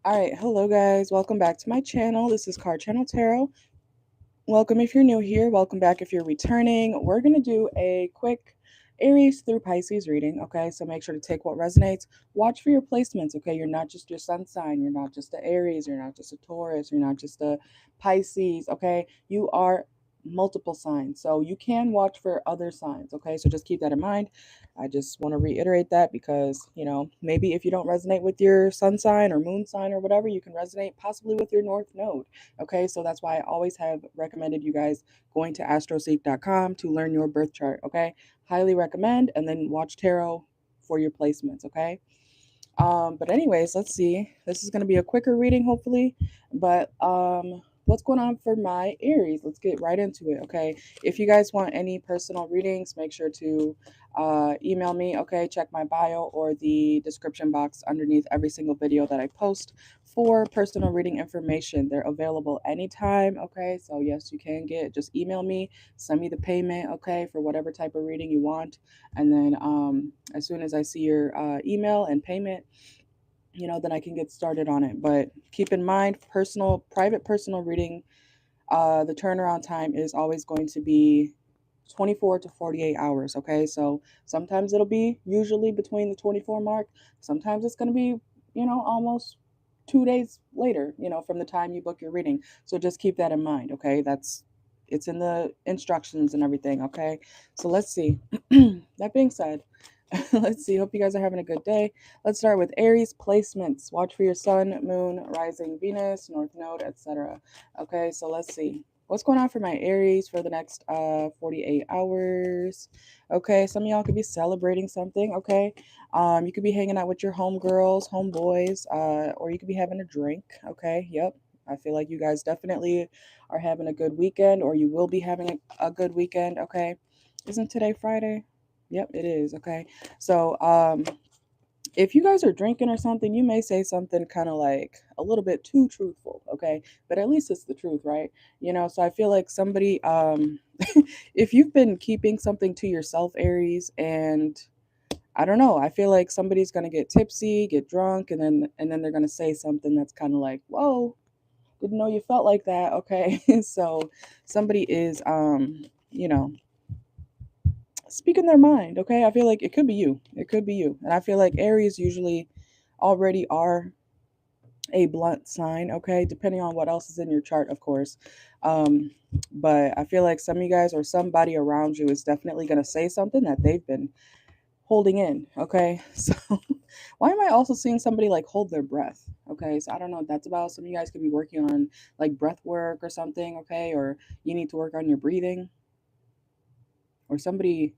All right, hello guys. Welcome back to my channel. This is CarChanneledTarot. Welcome if you're new here. Welcome back if you're returning. We're going to do a quick Aries through Pisces reading, okay? So make sure to take what resonates. Watch for your placements, okay? You're not just your sun sign. You're not just a Aries. You're not just a Taurus. You're not just a Pisces, okay? You are multiple signs. So you can watch for other signs, okay? So just keep that in mind. I just want to reiterate that because, maybe if you don't resonate with your sun sign or moon sign or whatever, you can resonate possibly with your north node. Okay, so that's why I always have recommended you guys going to astroseek.com to learn your birth chart. Okay, highly recommend, and then watch tarot for your placements. Okay. But anyways, let's see. This is going to be a quicker reading, hopefully. But what's going on for my Aries? Let's get right into it. Okay. If you guys want any personal readings, make sure to email me. Okay. Check my bio or the description box underneath every single video that I post for personal reading information. They're available anytime. Okay. So yes, you can just email me, send me the payment. Okay, for whatever type of reading you want, and then as soon as I see your email and payment, then I can get started on it. But keep in mind, private personal reading, the turnaround time is always going to be 24 to 48 hours. Okay, so sometimes it'll be usually between the 24 mark. Sometimes it's going to be, almost 2 days later, from the time you book your reading. So just keep that in mind. Okay, it's in the instructions and everything. Okay, so let's see. That being said, let's see. Hope you guys are having a good day. Let's start with Aries placements. Watch for your sun, moon, rising Venus, north node, etc. Okay, so let's see. What's going on for my Aries for the next 48 hours? Okay, some of y'all could be celebrating something, okay? You could be hanging out with your homegirls, homeboys, or you could be having a drink, okay? Yep. I feel like you guys definitely are having a good weekend, or you will be having a good weekend, okay? Isn't today Friday? Yep, it is, okay? So, if you guys are drinking or something, you may say something kind of like a little bit too truthful, okay? But at least it's the truth, right? So I feel like somebody, if you've been keeping something to yourself, Aries, and I don't know, I feel like somebody's gonna get tipsy, get drunk, and then they're gonna say something that's kind of like, whoa, didn't know you felt like that, okay? So somebody is, speaking their mind, okay? I feel like it could be you. It could be you. And I feel like Aries usually already are a blunt sign, okay? Depending on what else is in your chart, of course. Um, but I feel like some of you guys or somebody around you is definitely going to say something that they've been holding in, okay? So why am I also seeing somebody like hold their breath? Okay, so I don't know what that's about. Some of you guys could be working on like breath work or something, okay? Or you need to work on your breathing, or somebody,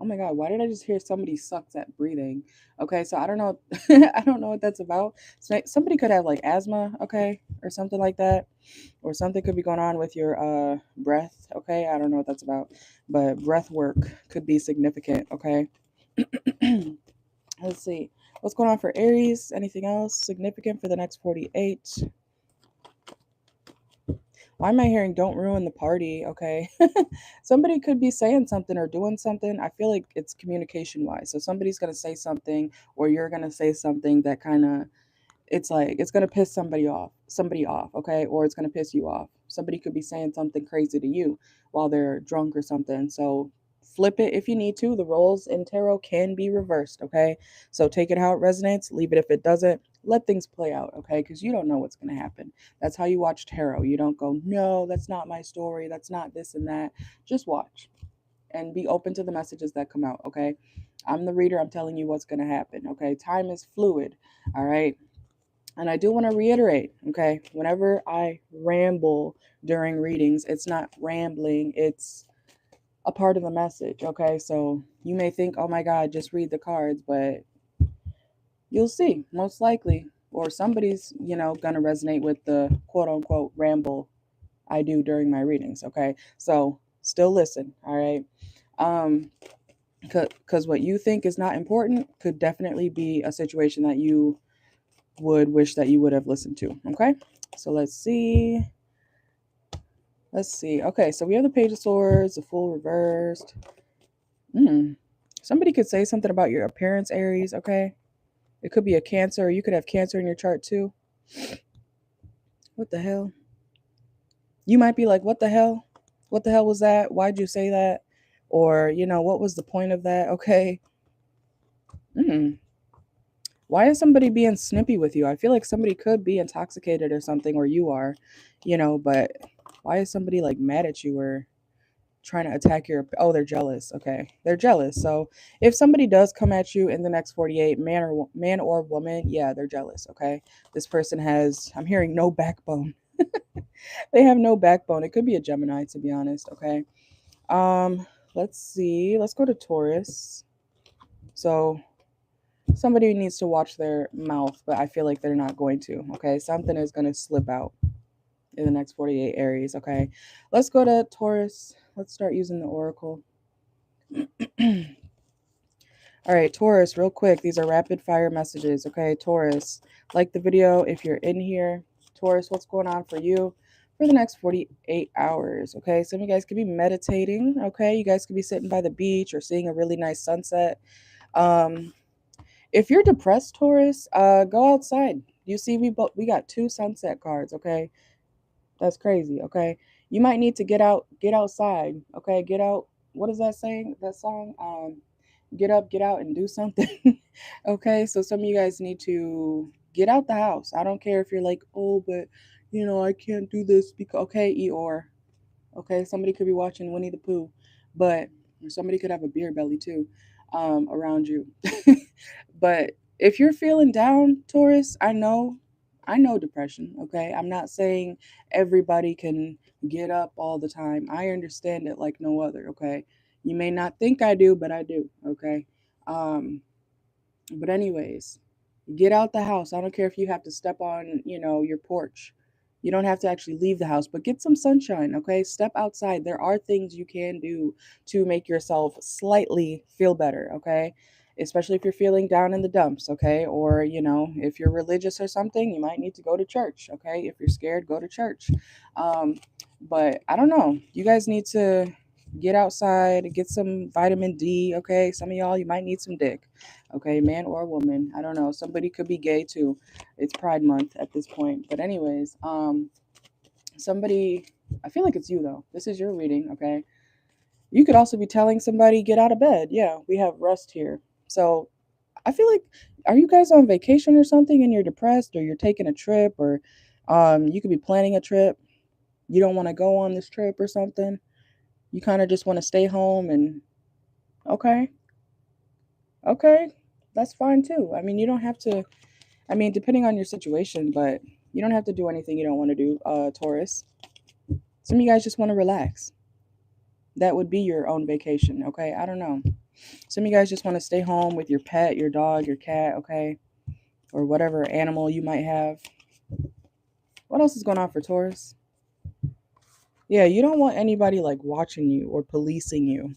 oh my God, why did I just hear somebody sucks at breathing? Okay, so I don't know. I don't know what that's about. So somebody could have like asthma, okay, or something like that, or something could be going on with your breath, okay? I don't know what that's about, but breath work could be significant, okay? Let's see. What's going on for Aries? Anything else significant for the next 48? Why am I hearing don't ruin the party? Okay. Somebody could be saying something or doing something. I feel like it's communication wise. So somebody's going to say something or you're going to say something that kind of, it's like it's going to piss somebody off, okay? Or it's going to piss you off. Somebody could be saying something crazy to you while they're drunk or something. So flip it if you need to. The roles in tarot can be reversed, okay? So take it how it resonates, leave it if it doesn't. Let things play out, okay? Because you don't know what's going to happen. That's how you watch tarot. You don't go, no, that's not my story. That's not this and that. Just watch and be open to the messages that come out, okay? I'm the reader. I'm telling you what's going to happen, okay? Time is fluid, all right? And I do want to reiterate, okay, whenever I ramble during readings, it's not rambling, it's a part of the message, okay? So you may think, oh my God, just read the cards, but you'll see, most likely, or somebody's, gonna resonate with the quote unquote ramble I do during my readings, okay? So still listen, all right? Um, because what you think is not important could definitely be a situation that you would wish that you would have listened to, okay? So let's see. Let's see. Okay, so we have the Page of Swords, the Fool reversed. Somebody could say something about your appearance, Aries, okay? It could be a Cancer, or you could have Cancer in your chart too. What the hell? You might be like, what the hell? What the hell was that? Why'd you say that? Or, what was the point of that? Okay. Why is somebody being snippy with you? I feel like somebody could be intoxicated or something, or you are, but why is somebody like mad at you or trying to attack your, oh, they're jealous. Okay. They're jealous. So if somebody does come at you in the next 48, man or woman, yeah, they're jealous. Okay. This person has, I'm hearing, no backbone. They have no backbone. It could be a Gemini, to be honest. Okay. Um, let's see. Let's go to Taurus. So somebody needs to watch their mouth, but I feel like they're not going to. Okay. Something is going to slip out in the next 48 Aries. Okay. Let's go to Taurus. Let's start using the Oracle. All right, Taurus, real quick. These are rapid fire messages. Okay, Taurus, like the video if you're in here. Taurus, what's going on for you for the next 48 hours? Okay, some of you guys could be meditating. Okay, you guys could be sitting by the beach or seeing a really nice sunset. If you're depressed, Taurus, go outside. You see, we got 2 sunset cards. Okay, that's crazy. Okay, you might need to get outside. Okay, get out. What is that saying? That song? Get up, get out, and do something. Okay, so some of you guys need to get out the house. I don't care if you're like, oh, but I can't do this because, okay, Eeyore. Okay, somebody could be watching Winnie the Pooh, but somebody could have a beer belly too, around you. But if you're feeling down, Taurus, I know depression. Okay, I'm not saying everybody can get up all the time. I understand it like no other. Okay, you may not think I do, but I do. Okay, um, but anyways, get out the house. I don't care if you have to step on, your porch. You don't have to actually leave the house, but get some sunshine, okay? Step outside. There are things you can do to make yourself slightly feel better, okay? Especially if you're feeling down in the dumps, okay? Or, if you're religious or something, you might need to go to church, okay? If you're scared, go to church. Um, but I don't know. You guys need to get outside, get some vitamin D, okay? Some of y'all, you might need some dick. Okay, man or woman. I don't know. Somebody could be gay too. It's Pride Month at this point. But anyways, somebody, I feel like it's you though. This is your reading, okay? You could also be telling somebody get out of bed. Yeah, we have rest here. So I feel like, are you guys on vacation or something and you're depressed, or you're taking a trip, or you could be planning a trip. You don't want to go on this trip or something. You kind of just want to stay home and okay, okay, that's fine too. I mean, you don't have to. I mean, depending on your situation, but you don't have to do anything you don't want to do, Taurus. Some of you guys just want to relax. That would be your own vacation, okay? I don't know. Some of you guys just want to stay home with your pet, your dog, your cat, okay? Or whatever animal you might have. What else is going on for Taurus? Yeah, you don't want anybody like watching you or policing you.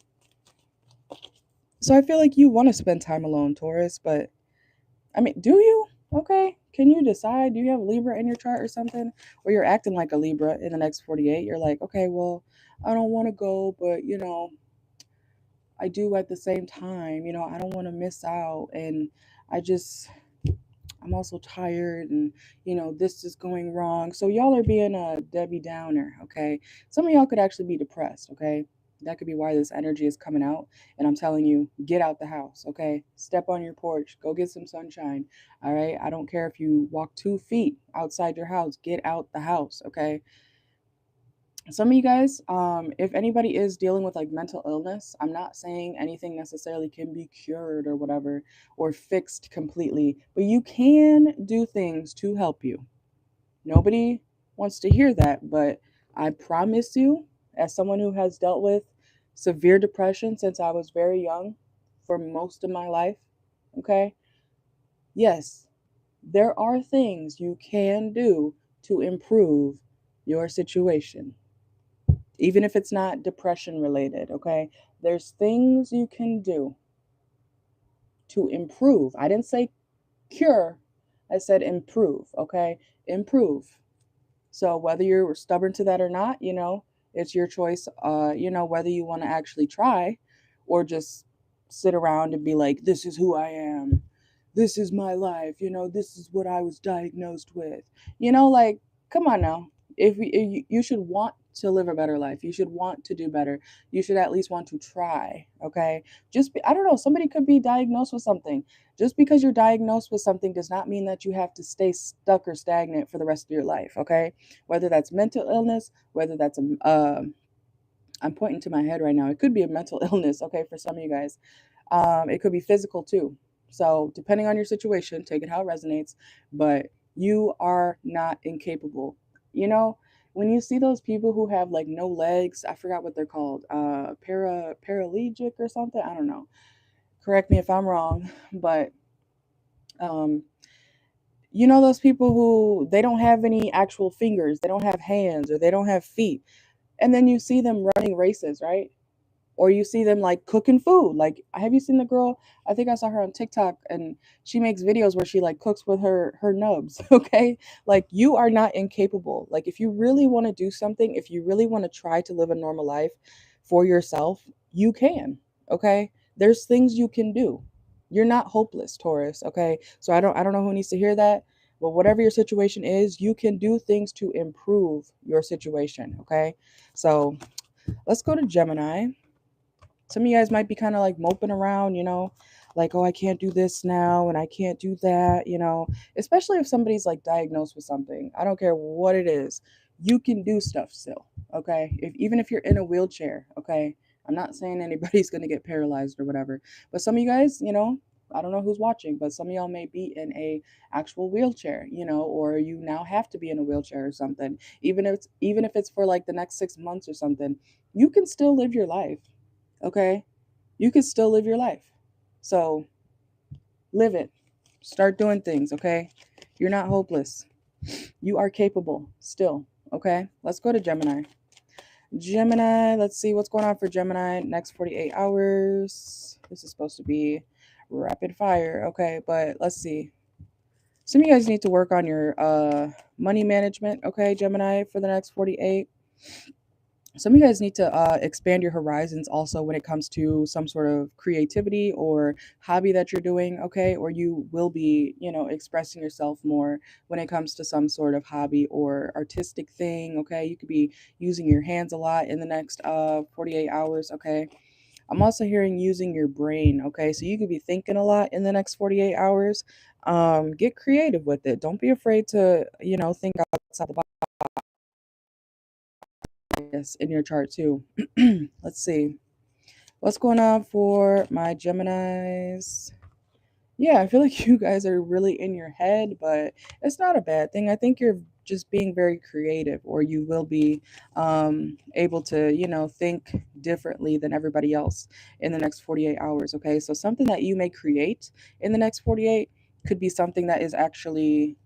So I feel like you want to spend time alone, Taurus, but I mean, do you? Okay. Can you decide? Do you have Libra in your chart or something? Or you're acting like a Libra in the next 48? You're like, okay, well, I don't want to go, but I do at the same time. I don't want to miss out. And I just, I'm also tired and, this is going wrong. So y'all are being a Debbie Downer, okay? Some of y'all could actually be depressed, okay? That could be why this energy is coming out. And I'm telling you, get out the house, okay? Step on your porch, go get some sunshine, all right? I don't care if you walk 2 feet outside your house, get out the house, okay? Some of you guys, if anybody is dealing with like mental illness, I'm not saying anything necessarily can be cured or whatever or fixed completely, but you can do things to help you. Nobody wants to hear that, but I promise you, as someone who has dealt with severe depression since I was very young for most of my life, okay, yes, there are things you can do to improve your situation, even if it's not depression related, okay? There's things you can do to improve. I didn't say cure, I said improve, okay? Improve. So whether you're stubborn to that or not, it's your choice, whether you want to actually try or just sit around and be like, this is who I am. this is my life, this is what I was diagnosed with. Like, come on now. If you should want to live a better life, you should want to do better. You should at least want to try, okay? I don't know, somebody could be diagnosed with something. Just because you're diagnosed with something does not mean that you have to stay stuck or stagnant for the rest of your life, okay? Whether that's mental illness, whether that's I'm pointing to my head right now. It could be a mental illness, okay, for some of you guys. It could be physical too. So, depending on your situation, take it how it resonates, but you are not incapable. You know, when you see those people who have like no legs, I forgot what they're called, paraplegic or something. I don't know. Correct me if I'm wrong, but um, those people who they don't have any actual fingers, they don't have hands, or they don't have feet, and then you see them running races, right? Or you see them like cooking food. Like, have you seen the girl? I think I saw her on TikTok, and she makes videos where she like cooks with her nubs. Okay, like, you are not incapable. Like, if you really want to do something, if you really want to try to live a normal life for yourself, you can. Okay, there's things you can do. You're not hopeless, Taurus. Okay, so I don't know who needs to hear that. But whatever your situation is, you can do things to improve your situation. Okay, so let's go to Gemini. Some of you guys might be kind of like moping around, like, oh, I can't do this now and I can't do that, especially if somebody's like diagnosed with something. I don't care what it is. You can do stuff still, okay? Even if you're in a wheelchair, okay? I'm not saying anybody's going to get paralyzed or whatever, but some of you guys, I don't know who's watching, but some of y'all may be in a actual wheelchair, or you now have to be in a wheelchair or something. Even if it's for like the next 6 months or something, you can still live your life. Okay? You can still live your life. So live it. Start doing things, okay? You're not hopeless. You are capable still, okay? Let's go to Gemini. Gemini, let's see what's going on for Gemini next 48 hours. This is supposed to be rapid fire, okay? But let's see. Some of you guys need to work on your money management, okay, Gemini, for the next 48. Some of you guys need to expand your horizons also when it comes to some sort of creativity or hobby that you're doing, okay? Or you will be, expressing yourself more when it comes to some sort of hobby or artistic thing, okay? You could be using your hands a lot in the next 48 hours, okay? I'm also hearing using your brain, okay? So you could be thinking a lot in the next 48 hours. Get creative with it. Don't be afraid to, think outside the box in your chart too. Let's see. What's going on for my Geminis? Yeah, I feel like you guys are really in your head, but it's not a bad thing. I think you're just being very creative, or you will be able to, think differently than everybody else in the next 48 hours. Okay, so something that you may create in the next 48 could be something that is actually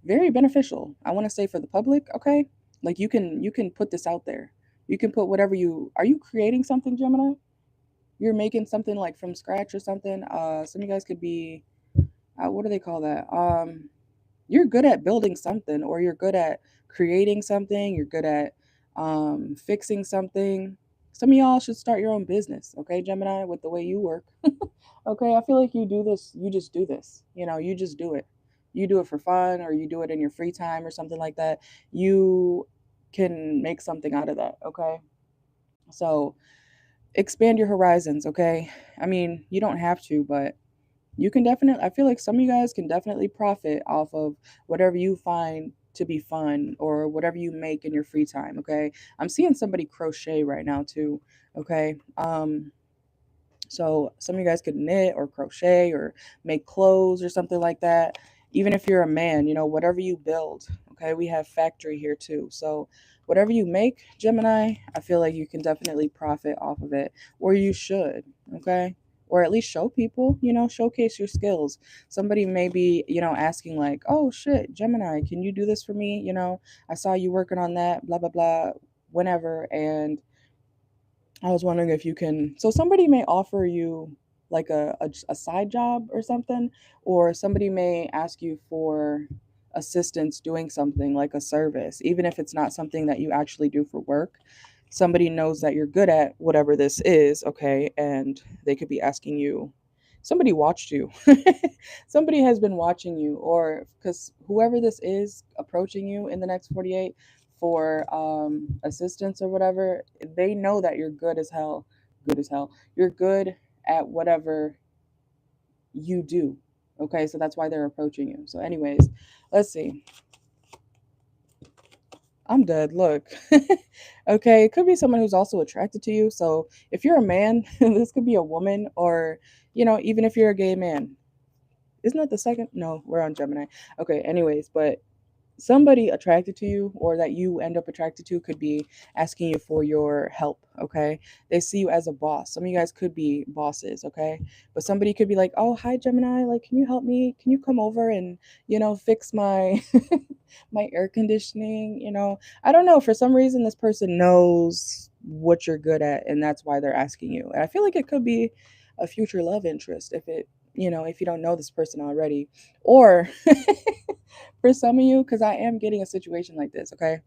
very beneficial. I want to say for the public. Okay, like you can put this out there. You can put whatever are you creating something, Gemini? You're making something like from scratch or something. Some of you guys could be, what do they call that? You're good at building something, or you're good at creating something. You're good at fixing something. Some of y'all should start your own business, okay, Gemini, with the way you work. Okay, I feel like you do this. You just do this. You just do it. You do it for fun, or you do it in your free time, or something like that. You can make something out of that. Okay, so expand your horizons, okay? I mean, you don't have to, but you can definitely, I feel like some of you guys can definitely profit off of whatever you find to be fun or whatever you make in your free time, okay? I'm seeing somebody crochet right now too, okay? So some of you guys could knit or crochet or make clothes or something like that. Even if you're a man, whatever you build. Okay, we have factory here too. So whatever you make, Gemini, I feel like you can definitely profit off of it, or you should. Okay. Or at least show people, showcase your skills. Somebody may be, asking like, oh shit, Gemini, can you do this for me? I saw you working on that, blah, blah, blah, whenever. And I was wondering if you can. So somebody may offer you like a side job or something, or somebody may ask you for assistance doing something like a service, even if it's not something that you actually do for work. Somebody knows that you're good at whatever this is, okay, and they could be asking you somebody watched you. Somebody has been watching you, or because whoever this is approaching you in the next 48 for assistance or whatever, they know that you're good as hell. Good as hell. You're good at whatever you do. Okay, so that's why they're approaching you. So, anyways, let's see. I'm dead. Look. Okay, it could be someone who's also attracted to you. So, if you're a man, this could be a woman, or, even if you're a gay man. Isn't that the second? No, we're on Gemini. Okay, anyways, but somebody attracted to you or that you end up attracted to could be asking you for your help. Okay, they see you as a boss. Some of you guys could be bosses. Okay, but somebody could be like, oh, hi Gemini, like, can you help me, can you come over and fix my my air conditioning. I don't know, for some reason this person knows what you're good at, and that's why they're asking you. And I feel like it could be a future love interest if it if you don't know this person already, or for some of you, because I am getting a situation like this, okay?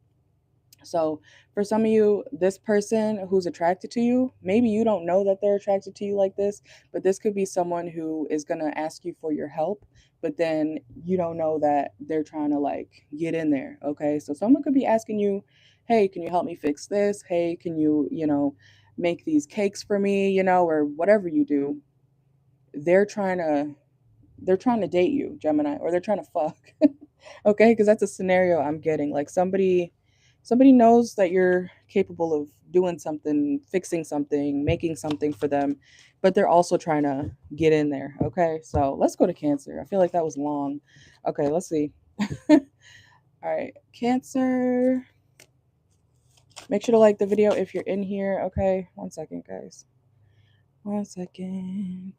So, for some of you, this person who's attracted to you, maybe you don't know that they're attracted to you like this, but this could be someone who is going to ask you for your help, but then you don't know that they're trying to like get in there, okay? So, someone could be asking you, hey, can you help me fix this? Hey, can you, make these cakes for me, or whatever you do. They're trying to date you, Gemini, or they're trying to fuck. Okay, because that's a scenario I'm getting. Like somebody knows that you're capable of doing something, fixing something, making something for them, but they're also trying to get in there. Okay, so let's go to Cancer. I feel like that was long. Okay, let's see. All right, Cancer. Make sure to like the video if you're in here. Okay, 1 second, guys. 1 second.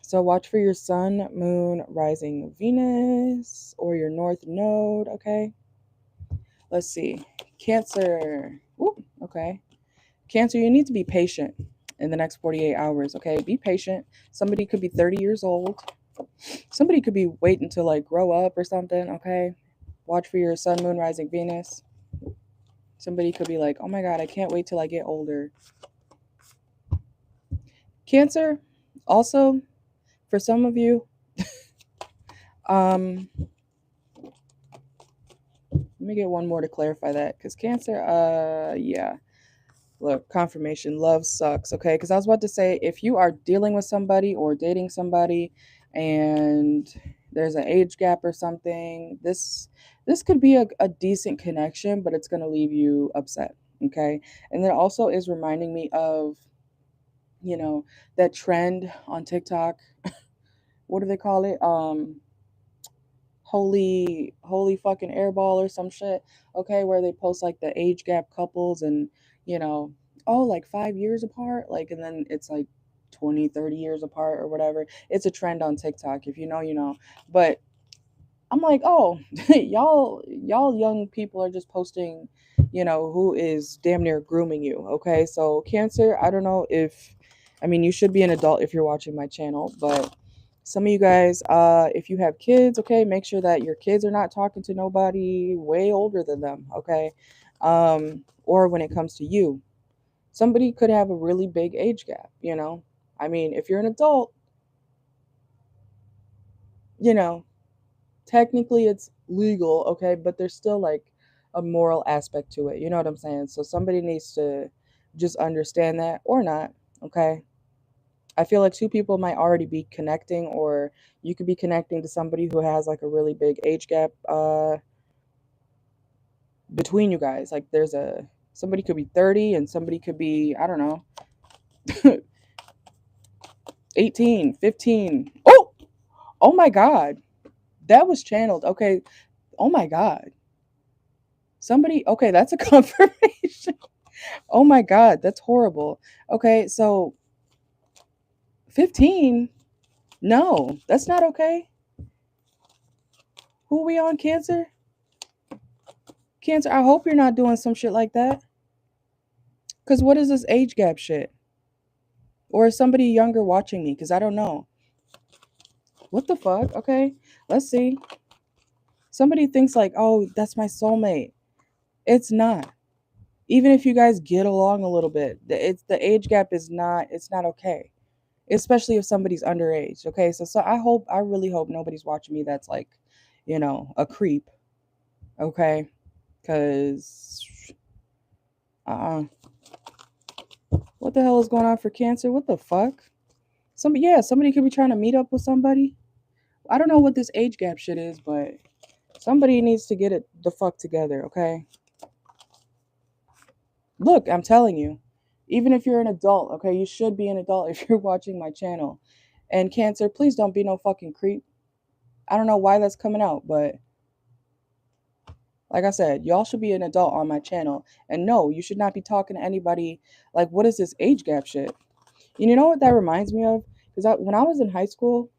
So watch for your sun, moon, rising Venus, or your north node, okay? Let's see. Cancer. Ooh, okay. Cancer, you need to be patient in the next 48 hours, okay? Be patient. Somebody could be 30 years old. Somebody could be waiting to like grow up or something, okay? Watch for your sun, moon, rising Venus. Somebody could be like, oh my God, I can't wait till I get older. Cancer, also, for some of you, let me get one more to clarify that, because Cancer, yeah. Look, confirmation, love sucks, okay? Because I was about to say, if you are dealing with somebody or dating somebody and there's an age gap or something, this could be a decent connection, but it's going to leave you upset, okay? And then also is reminding me of, that trend on TikTok. What do they call it? Holy fucking airball or some shit, okay, where they post like the age gap couples and you know oh, like 5 years apart, like, and then it's like 20, 30 years apart or whatever. It's a trend on TikTok. If you know, you know. But I'm like, oh, y'all young people are just posting, who is damn near grooming you. Okay, so Cancer, I don't know if, I mean, you should be an adult if you're watching my channel, but some of you guys, if you have kids, okay, make sure that your kids are not talking to nobody way older than them, okay? Or when it comes to you, somebody could have a really big age gap. I mean, if you're an adult, you know, technically it's legal, okay, but there's still like a moral aspect to it. You know what I'm saying? So somebody needs to just understand that, or not, okay? I feel like two people might already be connecting, or you could be connecting to somebody who has like a really big age gap between you guys. Like there's somebody could be 30 and somebody could be, I don't know, 18, 15. Oh my God. That was channeled. Okay. Oh my God. Somebody, okay, that's a confirmation. Oh my God, that's horrible. Okay, so 15? No, that's not okay. Who are we on, Cancer? Cancer, I hope you're not doing some shit like that. Because what is this age gap shit? Or is somebody younger watching me? Because I don't know. What the fuck? Okay, let's see. Somebody thinks like, oh, that's my soulmate. It's not. Even if you guys get along a little bit, it's the age gap is not, it's not okay, especially if somebody's underage. Okay, so I really hope nobody's watching me that's like, a creep. Okay, because uh, what the hell is going on for Cancer? What the fuck? Somebody could be trying to meet up with somebody. I don't know what this age gap shit is, but somebody needs to get it the fuck together. Okay, look, I'm telling you, even if you're an adult, okay, you should be an adult if you're watching my channel. And Cancer, please don't be no fucking creep. I don't know why that's coming out, but like I said, y'all should be an adult on my channel. And no, you should not be talking to anybody like, what is this age gap shit? You know what that reminds me of? Because when I was in high school,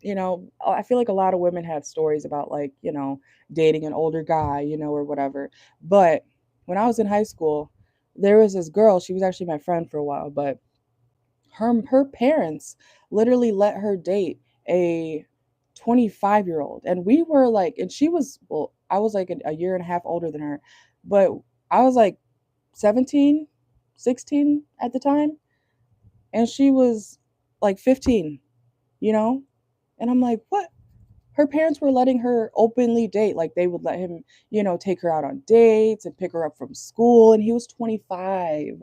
I feel like a lot of women have stories about like, dating an older guy, or whatever. But when I was in high school, there was this girl, she was actually my friend for a while, but her parents literally let her date a 25-year-old. And we were like, and she was, well, I was like a year and a half older than her, but I was like 17, 16 at the time, and she was like 15, you know? And I'm like, what? Her parents were letting her openly date. Like they would let him, take her out on dates and pick her up from school. And he was 25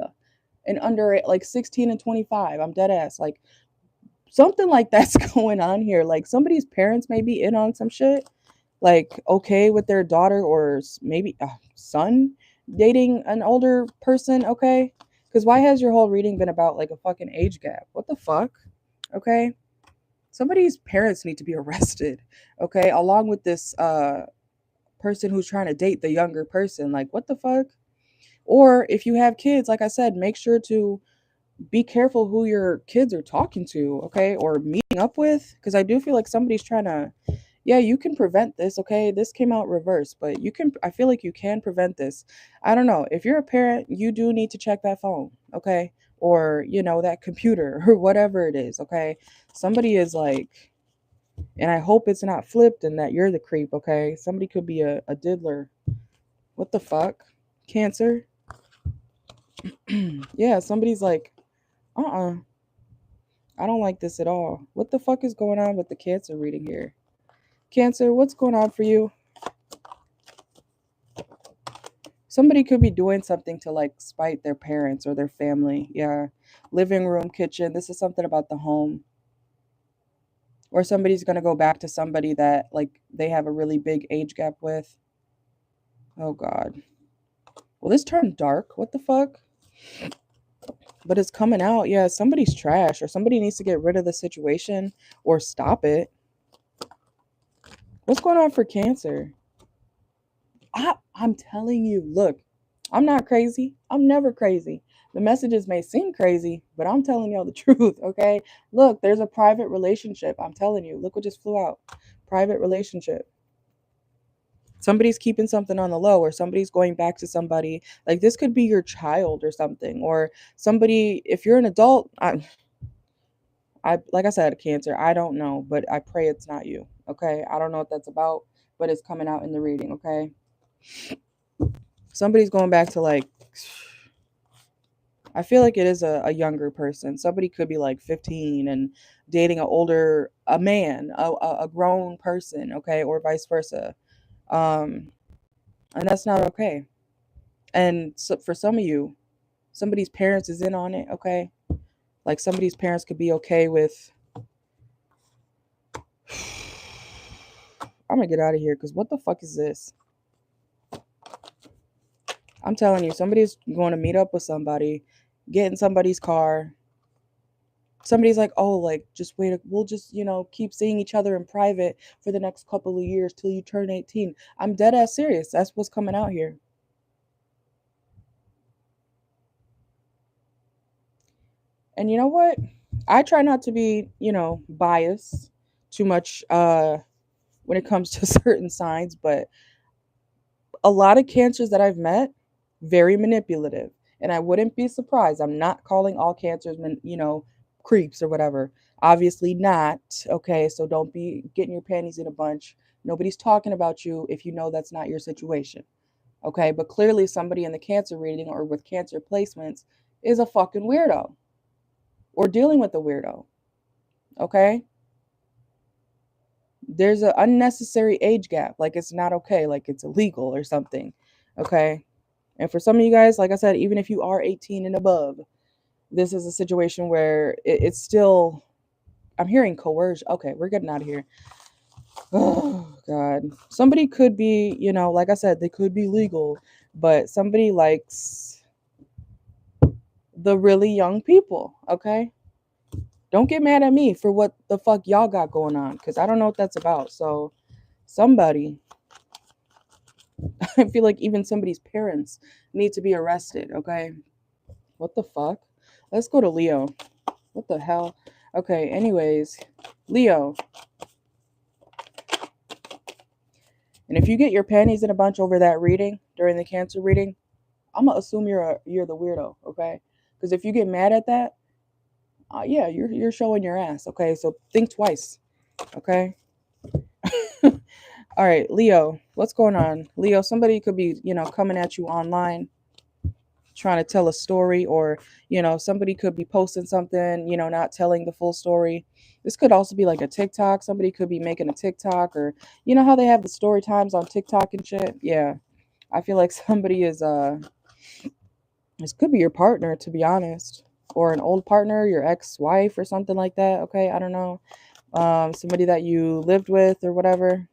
and under like 16 and 25. I'm dead ass. Like something like that's going on here. Like somebody's parents may be in on some shit. Like okay with their daughter or maybe a son dating an older person. Okay. Because why has your whole reading been about like a fucking age gap? What the fuck? Okay. Somebody's parents need to be arrested. Okay. Along with this person who's trying to date the younger person. Like, what the fuck? Or if you have kids, like I said, make sure to be careful who your kids are talking to, okay, or meeting up with, because I do feel like somebody's trying to, yeah, you can prevent this, okay, this came out reverse, but I feel like you can prevent this. I don't know, if you're a parent, you do need to check that phone, okay, or that computer or whatever it is, okay. Somebody is like, and I hope it's not flipped and that you're the creep, okay. Somebody could be a diddler. What the fuck? Cancer. Yeah, somebody's like, uh-uh, I don't like this at all. What the fuck is going on with the Cancer reading here? Cancer, what's going on for you? Somebody could be doing something to like spite their parents or their family. Yeah. Living room, kitchen. This is something about the home. Or somebody's going to go back to somebody that like they have a really big age gap with. Oh God. Well, this turned dark. What the fuck? But it's coming out. Yeah, somebody's trash or somebody needs to get rid of the situation or stop it. What's going on for Cancer? I'm telling you, look, I'm not crazy. I'm never crazy. The messages may seem crazy, but I'm telling y'all the truth, okay? Look, there's a private relationship. I'm telling you. Look what just flew out. Private relationship. Somebody's keeping something on the low, or somebody's going back to somebody. Like this could be your child or something, or somebody, if you're an adult, I like I said, Cancer, I don't know, but I pray it's not you, okay? I don't know what that's about, but it's coming out in the reading, okay? Somebody's going back to like, I feel like it is a younger person. Somebody could be like 15 and dating a man, a grown person, okay, or vice versa. Um, and that's not okay. And so for some of you, somebody's parents is in on it, okay? Like somebody's parents could be okay with. I'm gonna get out of here because what the fuck is this? I'm telling you, somebody's going to meet up with somebody, get in somebody's car. Somebody's like, oh, like, just wait, we'll just, keep seeing each other in private for the next couple of years till you turn 18. I'm dead ass serious. That's what's coming out here. And you know what? I try not to be, biased too much when it comes to certain signs, but a lot of cancers that I've met, very manipulative. And I wouldn't be surprised. I'm not calling all cancers, creeps or whatever. Obviously not. Okay, so don't be getting your panties in a bunch. Nobody's talking about you if you know that's not your situation. Okay, but clearly somebody in the Cancer reading or with Cancer placements is a fucking weirdo or dealing with a weirdo. Okay? There's an unnecessary age gap. Like it's not okay. Like it's illegal or something. Okay? And for some of you guys, like I said, even if you are 18 and above, this is a situation where it's still, I'm hearing coercion. Okay, we're getting out of here. Oh, God. Somebody could be, like I said, they could be legal, but somebody likes the really young people, okay? Don't get mad at me for what the fuck y'all got going on, because I don't know what that's about. So, somebody, I feel like even somebody's parents need to be arrested, okay? What the fuck? Let's go to Leo. What the hell? Okay, anyways, Leo. And if you get your panties in a bunch over that reading during the Cancer reading, I'm gonna assume you're the weirdo, okay? Because if you get mad at that, yeah, you're showing your ass, okay? So think twice, okay? All right, Leo, what's going on? Leo, somebody could be, coming at you online trying to tell a story, or, somebody could be posting something, not telling the full story. This could also be like a TikTok. Somebody could be making a TikTok, or you know how they have the story times on TikTok and shit? Yeah. I feel like somebody is this could be your partner, to be honest, or an old partner, your ex-wife or something like that. Okay, I don't know. Somebody that you lived with or whatever,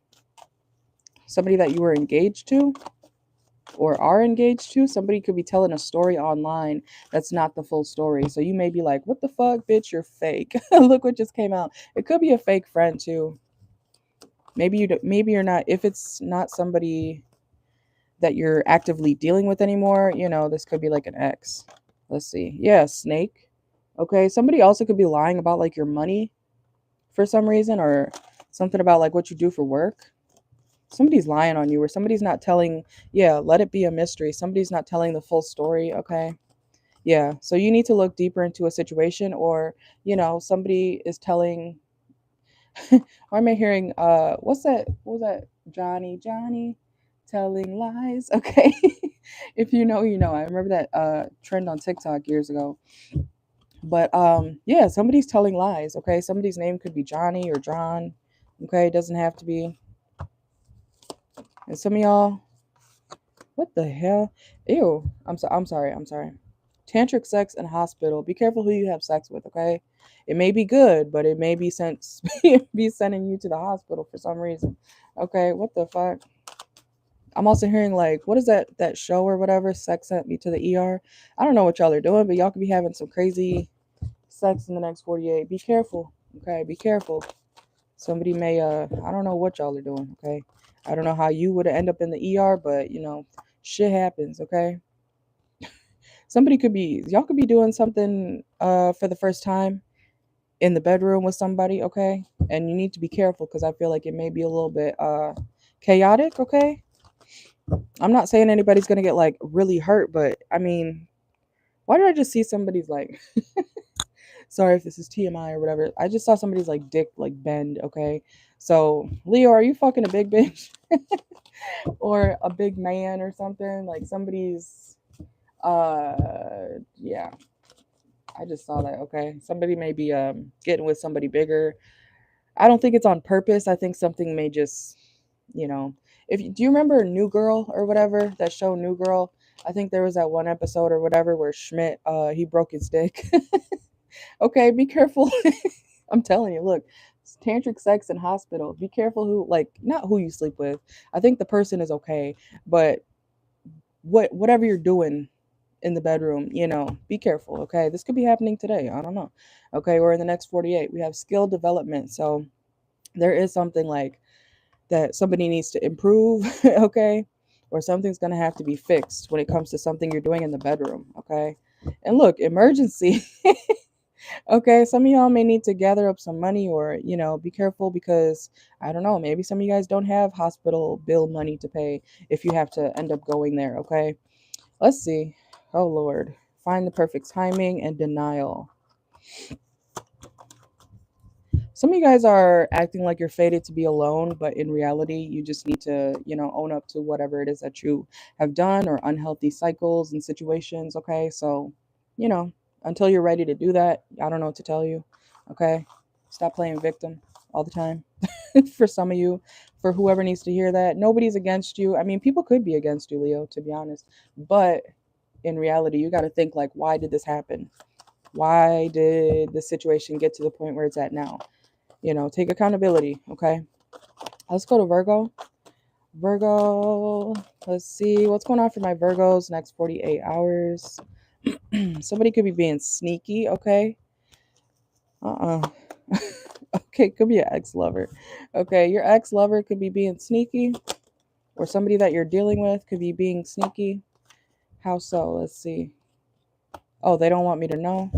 somebody that you were engaged to or are engaged to. Somebody could be telling a story online that's not the full story. So you may be like, what the fuck, bitch, you're fake. Look what just came out. It could be a fake friend too. Maybe you're not, if it's not somebody that you're actively dealing with anymore, this could be like an ex. Let's see. Yeah, snake. Okay, somebody also could be lying about like your money for some reason, or something about like what you do for work. Somebody's lying on you, or somebody's not telling. Yeah, let it be a mystery. Somebody's not telling the full story. Okay. Yeah, so you need to look deeper into a situation, or somebody is telling. Or am I hearing what's that, what was that, Johnny telling lies? Okay. If you know, I remember that trend on TikTok years ago. But yeah, somebody's telling lies, okay? Somebody's name could be Johnny or John. Okay, it doesn't have to be. And some of y'all, what the hell? Ew. I'm sorry. Tantric sex in hospital. Be careful who you have sex with, okay? It may be good, but it may be be sending you to the hospital for some reason. Okay, what the fuck? I'm also hearing like, what is that show or whatever? Sex sent me to the ER. I don't know what y'all are doing, but y'all could be having some crazy sex in the next 48. Be careful. Okay, be careful. Somebody may I don't know what y'all are doing, okay? I don't know how you would end up in the ER, but shit happens, okay? Y'all could be doing something for the first time in the bedroom with somebody, okay? And you need to be careful, because I feel like it may be a little bit chaotic, okay? I'm not saying anybody's gonna get like really hurt, but I mean, why did I just see somebody's like sorry if this is TMI or whatever. I just saw somebody's like dick like bend, okay? So, Leo, are you fucking a big bitch? Or a big man or something? Like somebody's yeah. I just saw that, okay? Somebody may be getting with somebody bigger. I don't think it's on purpose. I think something may just, you know, do you remember New Girl or whatever, that show New Girl? I think there was that one episode or whatever where Schmidt he broke his dick. Okay, be careful. I'm telling you, look, tantric sex in hospital. Be careful who, like, not who you sleep with. I think the person is okay, but whatever you're doing in the bedroom, be careful, okay? This could be happening today. I don't know. Okay, or in the next 48. We have skill development. So there is something like that somebody needs to improve, okay? Or something's going to have to be fixed when it comes to something you're doing in the bedroom, okay? And look, emergency. Okay, some of y'all may need to gather up some money, or, be careful, because I don't know, maybe some of you guys don't have hospital bill money to pay if you have to end up going there, okay? Let's see. Oh, Lord. Find the perfect timing and denial. Some of you guys are acting like you're fated to be alone, but in reality, you just need to, own up to whatever it is that you have done or unhealthy cycles and situations. Okay. So, you know, until you're ready to do that, I don't know what to tell you. Okay. Stop playing victim all the time. For some of you, for whoever needs to hear that, nobody's against you. I mean, people could be against you, Leo, to be honest. But in reality, you got to think like, why did this happen? Why did the situation get to the point where it's at now? Take accountability. Okay. Let's go to Virgo. Virgo, let's see what's going on for my Virgos next 48 hours. Somebody could be being sneaky. Okay. Okay, could be an ex-lover. Okay, your ex-lover could be being sneaky, or somebody that you're dealing with could be being sneaky. How so? Let's see. Oh, they don't want me to know.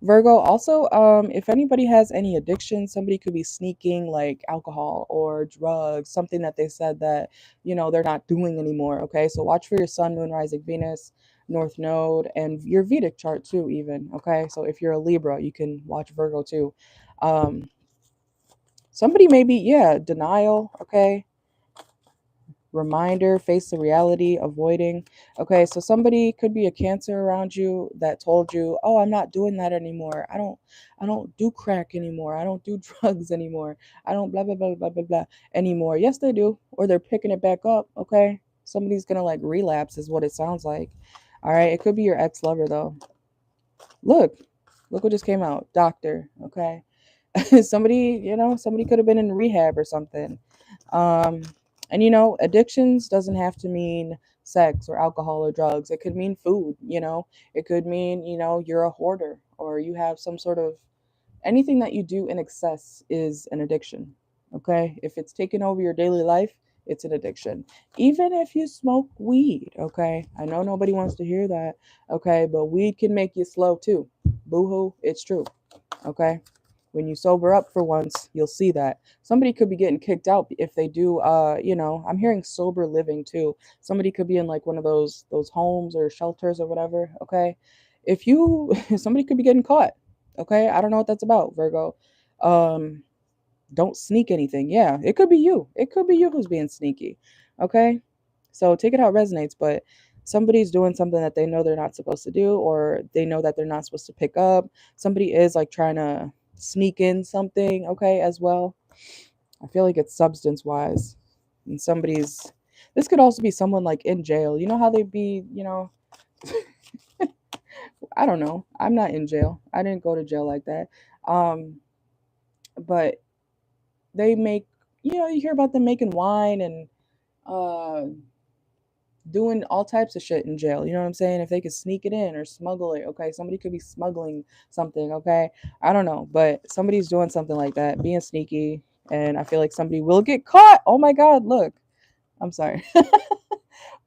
Virgo, also, if anybody has any addiction, somebody could be sneaking like alcohol or drugs, something that they said that, they're not doing anymore. Okay, so watch for your sun, moon, rising, Venus, North Node, and your Vedic chart too, even. Okay, so if you're a Libra, you can watch Virgo too. Um, Somebody maybe, yeah, denial. Okay, reminder, face the reality, avoiding. Okay, so somebody could be a Cancer around you that told you, oh, I'm not doing that anymore. I don't do crack anymore. I don't do drugs anymore. I don't blah blah blah blah blah blah anymore. Yes, they do. Or they're picking it back up. Okay, somebody's gonna like relapse is what it sounds like. All right, it could be your ex-lover though. Look look what just came out. Doctor. Okay. Somebody, somebody could have been in rehab or something. um and addictions doesn't have to mean sex or alcohol or drugs. It could mean food. It could mean, you're a hoarder, or you have some sort of, anything that you do in excess is an addiction. Okay, if it's taken over your daily life, it's an addiction. Even if you smoke weed. Okay, I know nobody wants to hear that. Okay, but weed can make you slow too. Boo-hoo, it's true. Okay, when you sober up for once, you'll see that somebody could be getting kicked out if they do. I'm hearing sober living too. Somebody could be in like one of those homes or shelters or whatever. Okay, if you somebody could be getting caught. Okay, I don't know what that's about, Virgo. um don't sneak anything. Yeah, it could be you. It could be you who's being sneaky. Okay, so take it how it resonates. But somebody's doing something that they know they're not supposed to do, or they know that they're not supposed to pick up. Somebody is like trying to sneak in something, okay, as well. I feel like it's substance wise. And somebody's, this could also be someone like in jail. You know how they be, I don't know. I'm not in jail. I didn't go to jail like that. Um, but they make, you hear about them making wine and uh doing all types of shit in jail. You know what I'm saying? If they could sneak it in or smuggle it, okay? Somebody could be smuggling something, okay? I don't know, but somebody's doing something like that, being sneaky, and I feel like somebody will get caught. Oh my God, look. I'm sorry.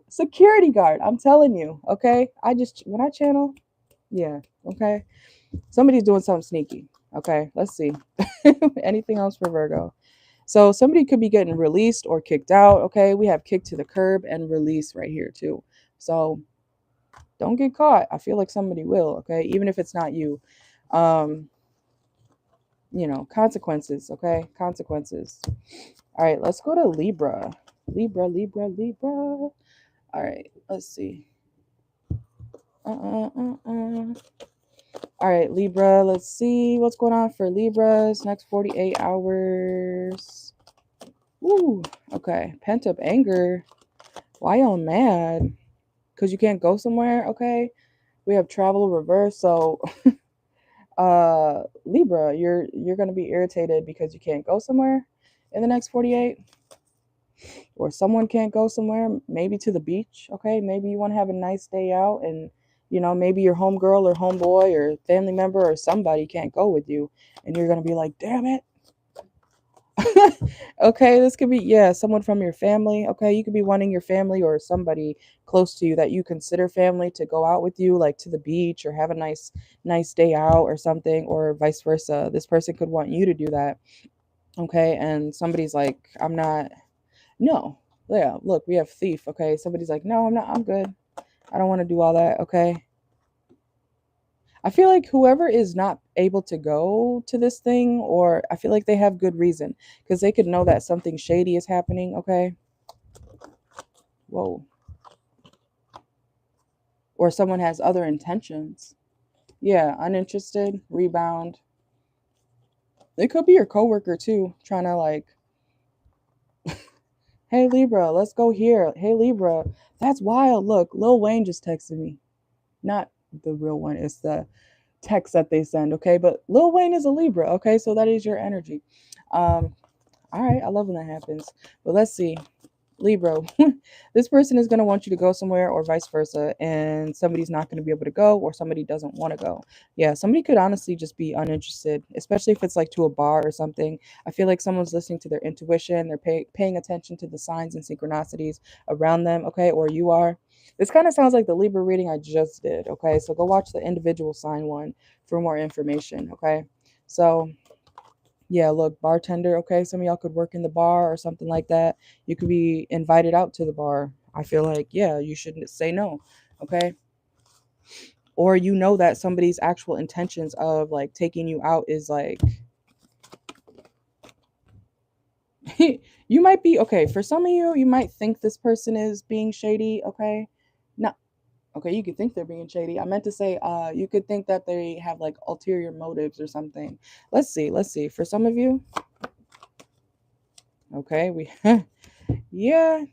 Security guard, I'm telling you, okay? When I channel, yeah, okay? Somebody's doing something sneaky, okay? Let's see. Anything else for Virgo? So somebody could be getting released or kicked out. Okay, we have kicked to the curb and release right here too. So don't get caught. I feel like somebody will. Okay, even if it's not you. Um, consequences. Okay, consequences. All right, let's go to Libra. Libra, Libra, Libra. All right, let's see. All right, Libra. Let's see what's going on for Libra's next 48 hours. Ooh, okay. Pent up anger. Why y'all mad? Because you can't go somewhere. Okay, we have travel reverse. So Libra, you're gonna be irritated because you can't go somewhere in the next 48, or someone can't go somewhere, maybe to the beach. Okay, maybe you want to have a nice day out, and maybe your homegirl or homeboy or family member or somebody can't go with you, and you're gonna be like, damn it. Okay, this could be, yeah, someone from your family. Okay, you could be wanting your family or somebody close to you that you consider family to go out with you, like to the beach or have a nice day out or something, or vice versa. This person could want you to do that. Okay, and somebody's like, I'm not. No, yeah, look, we have thief. Okay, somebody's like, no, I'm not. I'm good. I don't want to do all that. Okay, I feel like whoever is not able to go to this thing, or I feel like they have good reason because they could know that something shady is happening, okay? Whoa. Or someone has other intentions. Yeah, uninterested, rebound. It could be your coworker too, trying to like, hey Libra, let's go here. Hey Libra, that's wild. Look, Lil Wayne just texted me. Not the real one, it's the text that they send, okay? But Lil Wayne is a Libra, okay? So that is your energy. All right, I love when that happens. But let's see. Libra, this person is going to want you to go somewhere or vice versa, and somebody's not going to be able to go, or somebody doesn't want to go. Yeah, somebody could honestly just be uninterested, especially if it's like to a bar or something. I feel like someone's listening to their intuition, they're paying attention to the signs and synchronicities around them, okay, or you are. This kind of sounds like the Libra reading I just did, okay? So go watch the individual sign one for more information, okay? So yeah, look, bartender, okay, some of y'all could work in the bar or something like that. You could be invited out to the bar. I feel like, yeah, you shouldn't say no, okay? Or you know that somebody's actual intentions of like taking you out is like you might be okay, for some of you, you might think this person is being shady, okay? No, okay, you could think they're being shady. I meant to say you could think that they have like ulterior motives or something. Let's see. For some of you, okay, we yeah,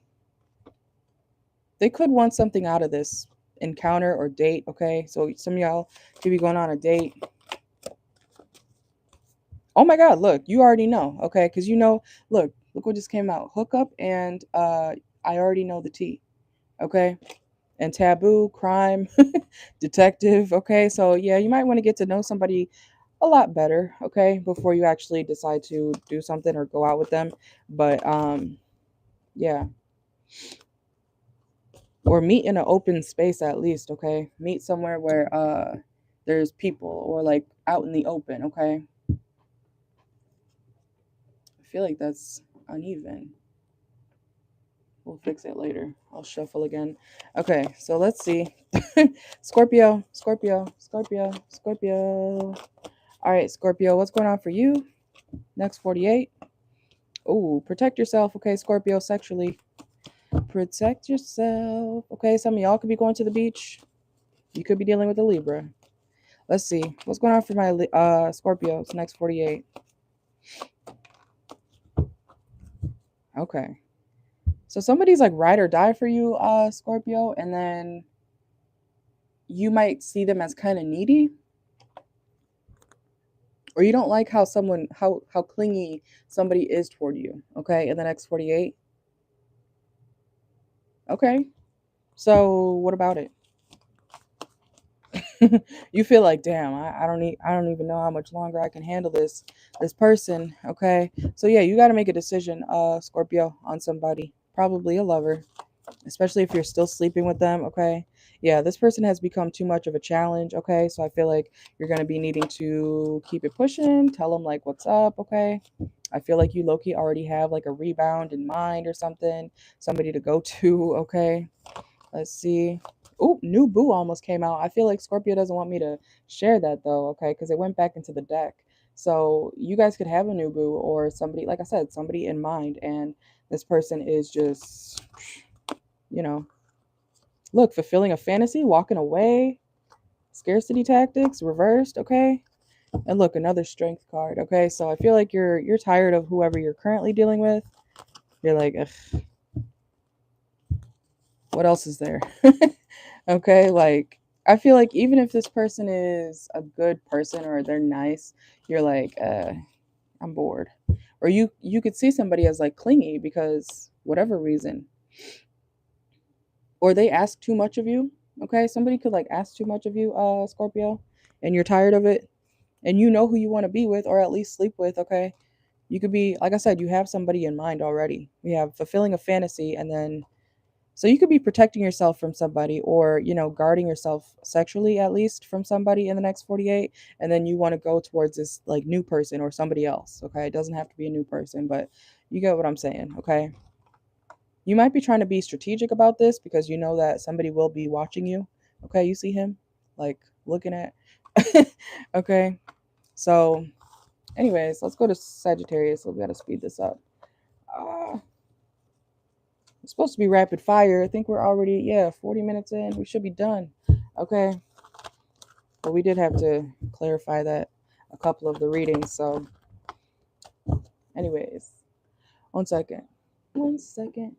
they could want something out of this encounter or date, okay? So some of y'all could be going on a date. Oh my god, look, you already know, okay? Because you know, look what just came out. Hookup and I already know the tea, okay? And taboo, crime, detective, okay? So yeah, you might want to get to know somebody a lot better, okay, before you actually decide to do something or go out with them. But yeah, or meet in an open space at least, okay? Meet somewhere where there's people, or like out in the open, okay? I feel like that's uneven. We'll fix it later. I'll shuffle again. Okay, so let's see. Scorpio, Scorpio, Scorpio, Scorpio. All right, Scorpio, what's going on for you? Next 48. Oh, protect yourself, okay, Scorpio, sexually. Protect yourself. Okay, some of y'all could be going to the beach. You could be dealing with a Libra. Let's see. What's going on for my Scorpios? Next 48. Okay. So somebody's like ride or die for you, Scorpio, and then you might see them as kind of needy, or you don't like how someone how clingy somebody is toward you, okay? In the next 48. Okay. So what about it? You feel like, damn, I don't even know how much longer I can handle this person, okay? So yeah, you got to make a decision, Scorpio, on somebody, probably a lover, especially if you're still sleeping with them, okay? Yeah, this person has become too much of a challenge, okay? So I feel like you're going to be needing to keep it pushing, tell them like what's up, okay? I feel like you Loki already have like a rebound in mind or something, somebody to go to, okay? Let's see. Oh, new boo almost came out. I feel like Scorpio doesn't want me to share that though, okay? Because it went back into the deck. So you guys could have a new boo, or somebody, like I said, somebody in mind, and this person is just, you know, look, fulfilling a fantasy, walking away, scarcity tactics, reversed, okay? And look, another strength card, okay? So I feel like you're tired of whoever you're currently dealing with. You're like, ugh, what else is there? Okay, like I feel like even if this person is a good person or they're nice, you're like, I'm bored. Or you could see somebody as like clingy because whatever reason. Or they ask too much of you. Okay, somebody could like ask too much of you, Scorpio, and you're tired of it, and you know who you want to be with or at least sleep with, okay? You could be, like I said, you have somebody in mind already. We have fulfilling a fantasy, and then so you could be protecting yourself from somebody, or, you know, guarding yourself sexually at least from somebody in the next 48, and then you want to go towards this like new person or somebody else, okay? It doesn't have to be a new person, but you get what I'm saying, okay? You might be trying to be strategic about this because you know that somebody will be watching you. Okay, you see him like looking at. Okay, so anyways, let's go to Sagittarius. So we got to speed this up. It's supposed to be rapid fire. I think we're already, yeah, 40 minutes in. We should be done. Okay, but we did have to clarify that a couple of the readings. So anyways, 1 second. 1 second.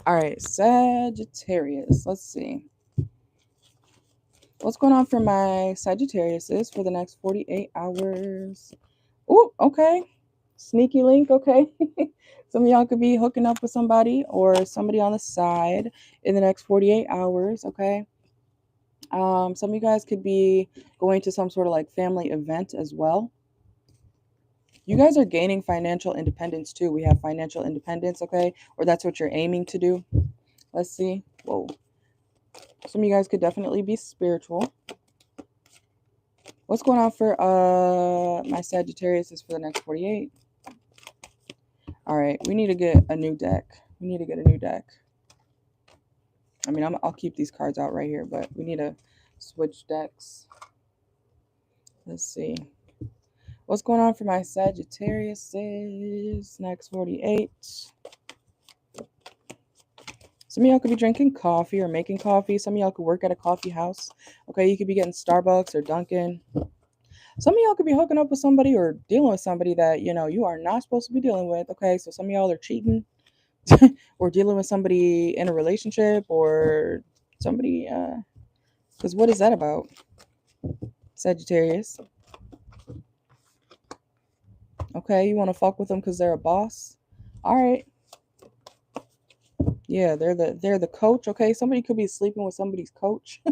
All right, Sagittarius. Let's see. What's going on for my Sagittariuses for the next 48 hours? Oh, okay. Sneaky link, okay. Some of y'all could be hooking up with somebody or somebody on the side in the next 48 hours, okay? Some of you guys could be going to some sort of like family event as well. You guys are gaining financial independence too. We have financial independence, okay? Or that's what you're aiming to do. Let's see. Whoa. Some of you guys could definitely be spiritual. What's going on for my Sagittarius is for the next 48? All right, we need to get a new deck. We need to get a new deck. I mean, I'll keep these cards out right here, but we need to switch decks. Let's see. What's going on for my Sagittarius is next 48? Some of y'all could be drinking coffee or making coffee. Some of y'all could work at a coffee house. Okay, you could be getting Starbucks or Dunkin'. Some of y'all could be hooking up with somebody or dealing with somebody that, you know, you are not supposed to be dealing with. Okay, so some of y'all are cheating or dealing with somebody in a relationship or somebody, because what is that about? Sagittarius. Okay, you want to fuck with them because they're a boss. All right. Yeah, they're the coach. Okay, somebody could be sleeping with somebody's coach.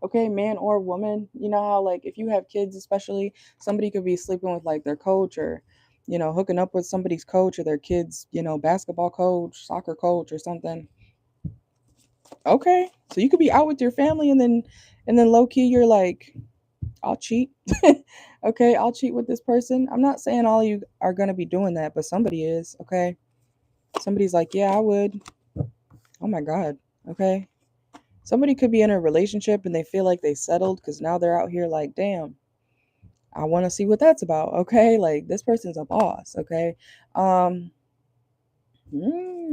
Okay, man or woman. You know how like if you have kids, especially somebody could be sleeping with like their coach or hooking up with somebody's coach or their kids, basketball coach, soccer coach or something. Okay, so you could be out with your family and then low key you're like, I'll cheat. Okay, I'll cheat with this person. I'm not saying all of you are gonna be doing that, but somebody is. Okay, somebody's like, yeah, I would. Oh my god. Okay, somebody could be in a relationship and they feel like they settled because now they're out here like, damn, I want to see what that's about. Okay, like this person's a boss. Okay, um,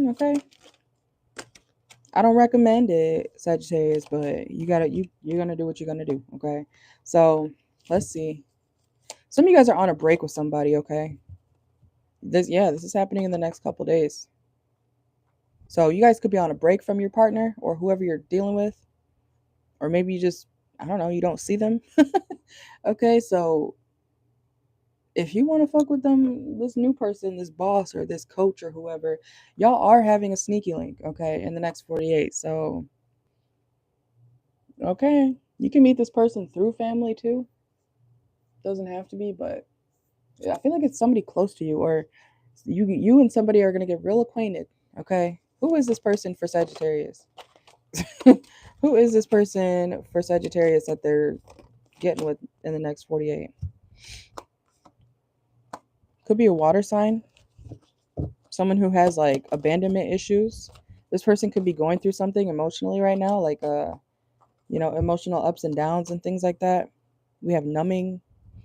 okay. I don't recommend it, Sagittarius, but you're gonna do what you're gonna do. Okay, so let's see. Some of you guys are on a break with somebody. Okay, this is happening in the next couple days. So you guys could be on a break from your partner or whoever you're dealing with, or maybe you just, I don't know, you don't see them. Okay, so if you want to fuck with them, this new person, this boss or this coach or whoever, y'all are having a sneaky link, okay, in the next 48. So, okay, you can meet this person through family too. Doesn't have to be, but I feel like it's somebody close to you, or you and somebody are gonna get real acquainted. Okay, who is this person for Sagittarius? Who is this person for Sagittarius that they're getting with in the next 48? Could be a water sign, someone who has like abandonment issues. This person could be going through something emotionally right now, like emotional ups and downs and things like that. We have numbing,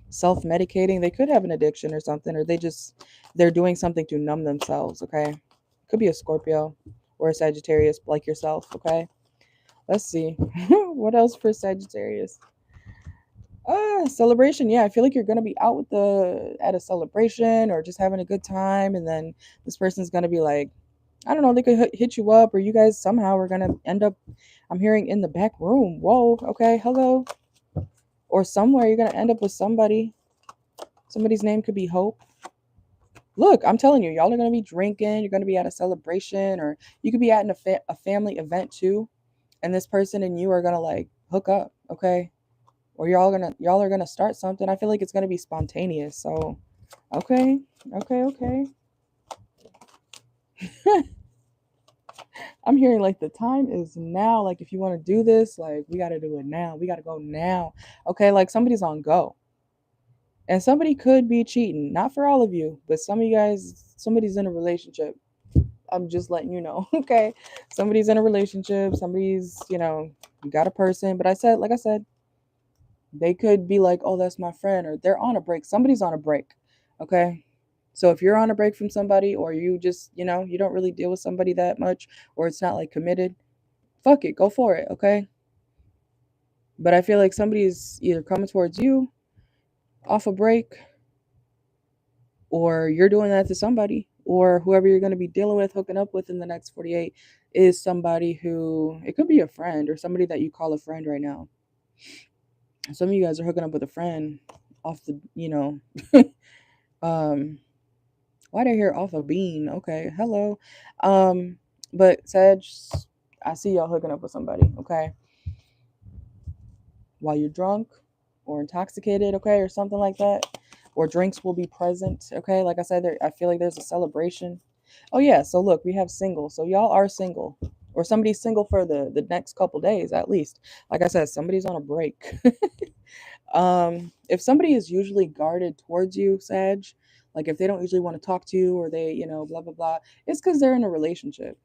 self-medicating. They could have an addiction or something, or they're doing something to numb themselves. Okay, could be a Scorpio or a Sagittarius like yourself. Okay, let's see. What else for Sagittarius? Celebration. Yeah, I feel like you're gonna be out at a celebration or just having a good time, and then this person's gonna be like, I don't know, they could hit you up, or you guys somehow are gonna end up. I'm hearing in the back room. Whoa, okay, hello, or somewhere you're gonna end up with somebody. Somebody's name could be Hope. Look, I'm telling you, y'all are gonna be drinking. You're gonna be at a celebration, or you could be at a family event too, and this person and you are gonna like hook up. Okay, or y'all are gonna start something. I feel like it's gonna be spontaneous. So, okay, okay, okay. I'm hearing like the time is now. Like if you want to do this, like we got to do it now. We got to go now. Okay, like somebody's on go. And somebody could be cheating. Not for all of you, but some of you guys, somebody's in a relationship. I'm just letting you know, okay? Somebody's in a relationship, somebody's, you got a person, but like I said, they could be like, "Oh, that's my friend," or they're on a break. Somebody's on a break. Okay? So if you're on a break from somebody, or you just, you don't really deal with somebody that much, or it's not like committed, fuck it, go for it, okay? But I feel like somebody's either coming towards you off a break, or you're doing that to somebody, or whoever you're going to be dealing with, hooking up with in the next 48 is somebody who, it could be a friend or somebody that you call a friend right now. Some of you guys are hooking up with a friend off the, um, why did I hear off a bean? Okay, hello. But Sag, I see y'all hooking up with somebody, okay? While you're drunk or intoxicated, okay, or something like that, or drinks will be present, okay? Like I said, I feel like there's a celebration. Oh yeah, so look, we have single. So y'all are single, or somebody's single for the next couple days at least. Like I said, somebody's on a break. If somebody is usually guarded towards you, Sag, like if they don't usually want to talk to you, or they, blah blah blah, it's because they're in a relationship.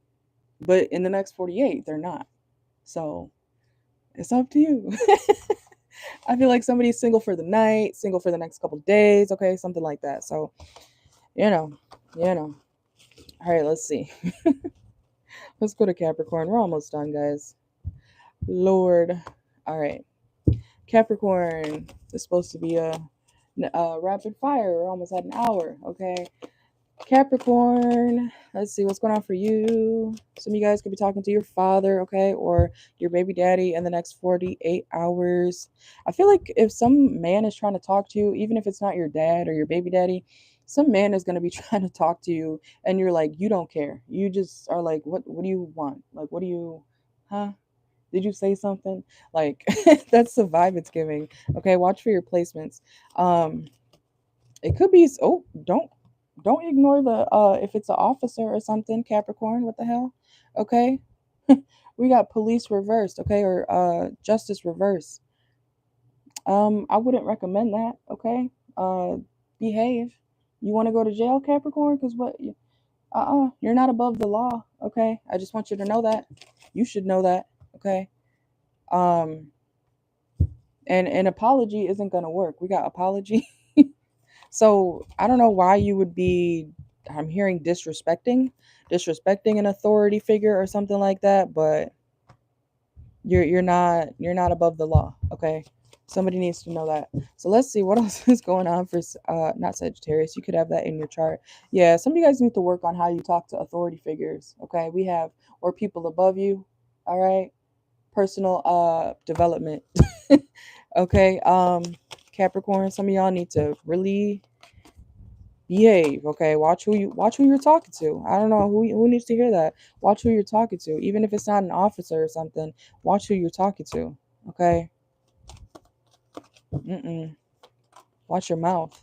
But in the next 48, they're not. So it's up to you. I feel like somebody's single for the night, single for the next couple days, okay, something like that. So, you know, you know. All right, let's see. Let's go to Capricorn. We're almost done, guys. Lord. All right. Capricorn is supposed to be a rapid fire. We're almost at an hour, okay? Capricorn, let's see what's going on for you. Some of you guys could be talking to your father, okay, or your baby daddy in the next 48 hours. I feel like if some man is trying to talk to you, even if it's not your dad or your baby daddy, some man is going to be trying to talk to you, and you're like, you don't care. You just are like, what do you want? Like, what do you, huh? Did you say something? Like, that's the vibe it's giving. Okay, watch for your placements. Um, it could be, oh, don't ignore the if it's an officer or something, Capricorn, what the hell? Okay? We got police reversed, okay, or justice reverse. I wouldn't recommend that, okay? Behave. You want to go to jail, Capricorn? Cuz what, you're not above the law, okay? I just want you to know that. You should know that, okay? Um and an apology isn't going to work. We got apology. So I don't know why you would be, I'm hearing disrespecting an authority figure or something like that, but you're not above the law, okay? Somebody needs to know that. So let's see what else is going on for not Sagittarius. You could have that in your chart. Yeah, some of you guys need to work on how you talk to authority figures, okay? We have, or people above you, all right? Personal development. Okay? Capricorn, some of y'all need to really behave, okay? Watch who you're talking to. I don't know who needs to hear that. Watch who you're talking to, even if it's not an officer or something. Watch who you're talking to, okay? Watch your mouth.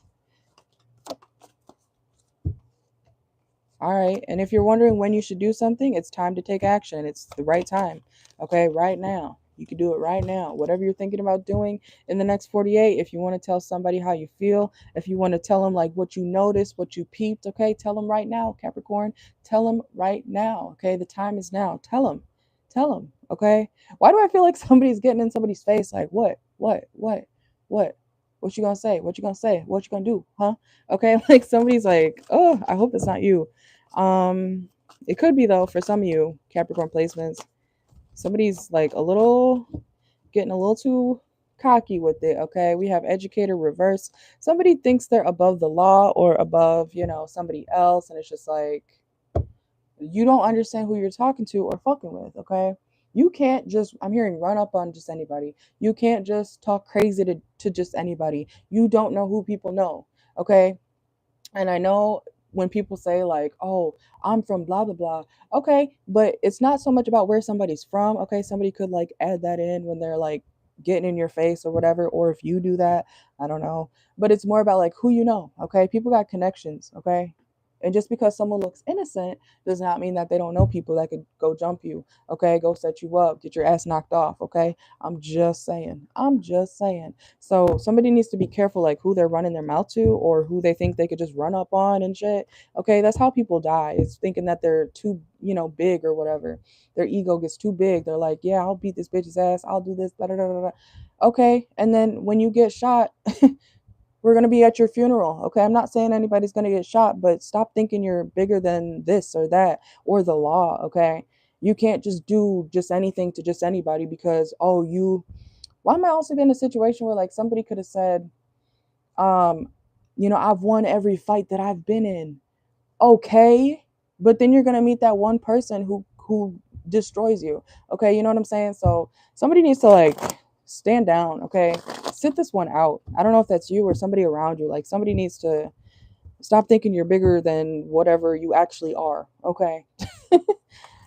All right, and if you're wondering when you should do something, it's time to take action. It's the right time, okay? Right now. You can do it right now. Whatever you're thinking about doing in the next 48, if you want to tell somebody how you feel, if you want to tell them like what you noticed, what you peeped, okay? Tell them right now, Capricorn. Tell them right now, okay? The time is now. Tell them. Tell them, okay? Why do I feel like somebody's getting in somebody's face like, what? What? What you gonna say? What you gonna say? What you gonna do? Huh? Okay, like somebody's like, oh, I hope that's not you. It could be though for some of you Capricorn placements. Somebody's like getting a little too cocky with it. Okay, we have educator reverse. Somebody thinks they're above the law or above, somebody else, and it's just like you don't understand who you're talking to or fucking with. Okay, you can't just, I'm hearing, run up on just anybody. You can't just talk crazy to just anybody. You don't know who people know. Okay, and I know when people say like, "Oh, I'm from blah blah blah." Okay, but it's not so much about where somebody's from. Okay, somebody could like add that in when they're like getting in your face or whatever, or if you do that, I don't know. But it's more about like who you know. Okay, people got connections. Okay, And just because someone looks innocent does not mean that they don't know people that could go jump you, okay, go set you up, get your ass knocked off, okay? I'm just saying. I'm just saying. So somebody needs to be careful, like who they're running their mouth to or who they think they could just run up on and shit. Okay, that's how people die. Is thinking that they're too, big or whatever. Their ego gets too big. They're like, yeah, I'll beat this bitch's ass. I'll do this. Da da da da. Okay, and then when you get shot, we're going to be at your funeral. Okay, I'm not saying anybody's going to get shot, but stop thinking you're bigger than this or that or the law. Okay, you can't just do just anything to just anybody because, oh, you. Why am I also in a situation where like somebody could have said, um, I've won every fight that I've been in. Okay, but then you're going to meet that one person who destroys you. Okay, you know what I'm saying? So somebody needs to like stand down. Okay, sit this one out. I don't know if that's you or somebody around you. Like somebody needs to stop thinking you're bigger than whatever you actually are. Okay.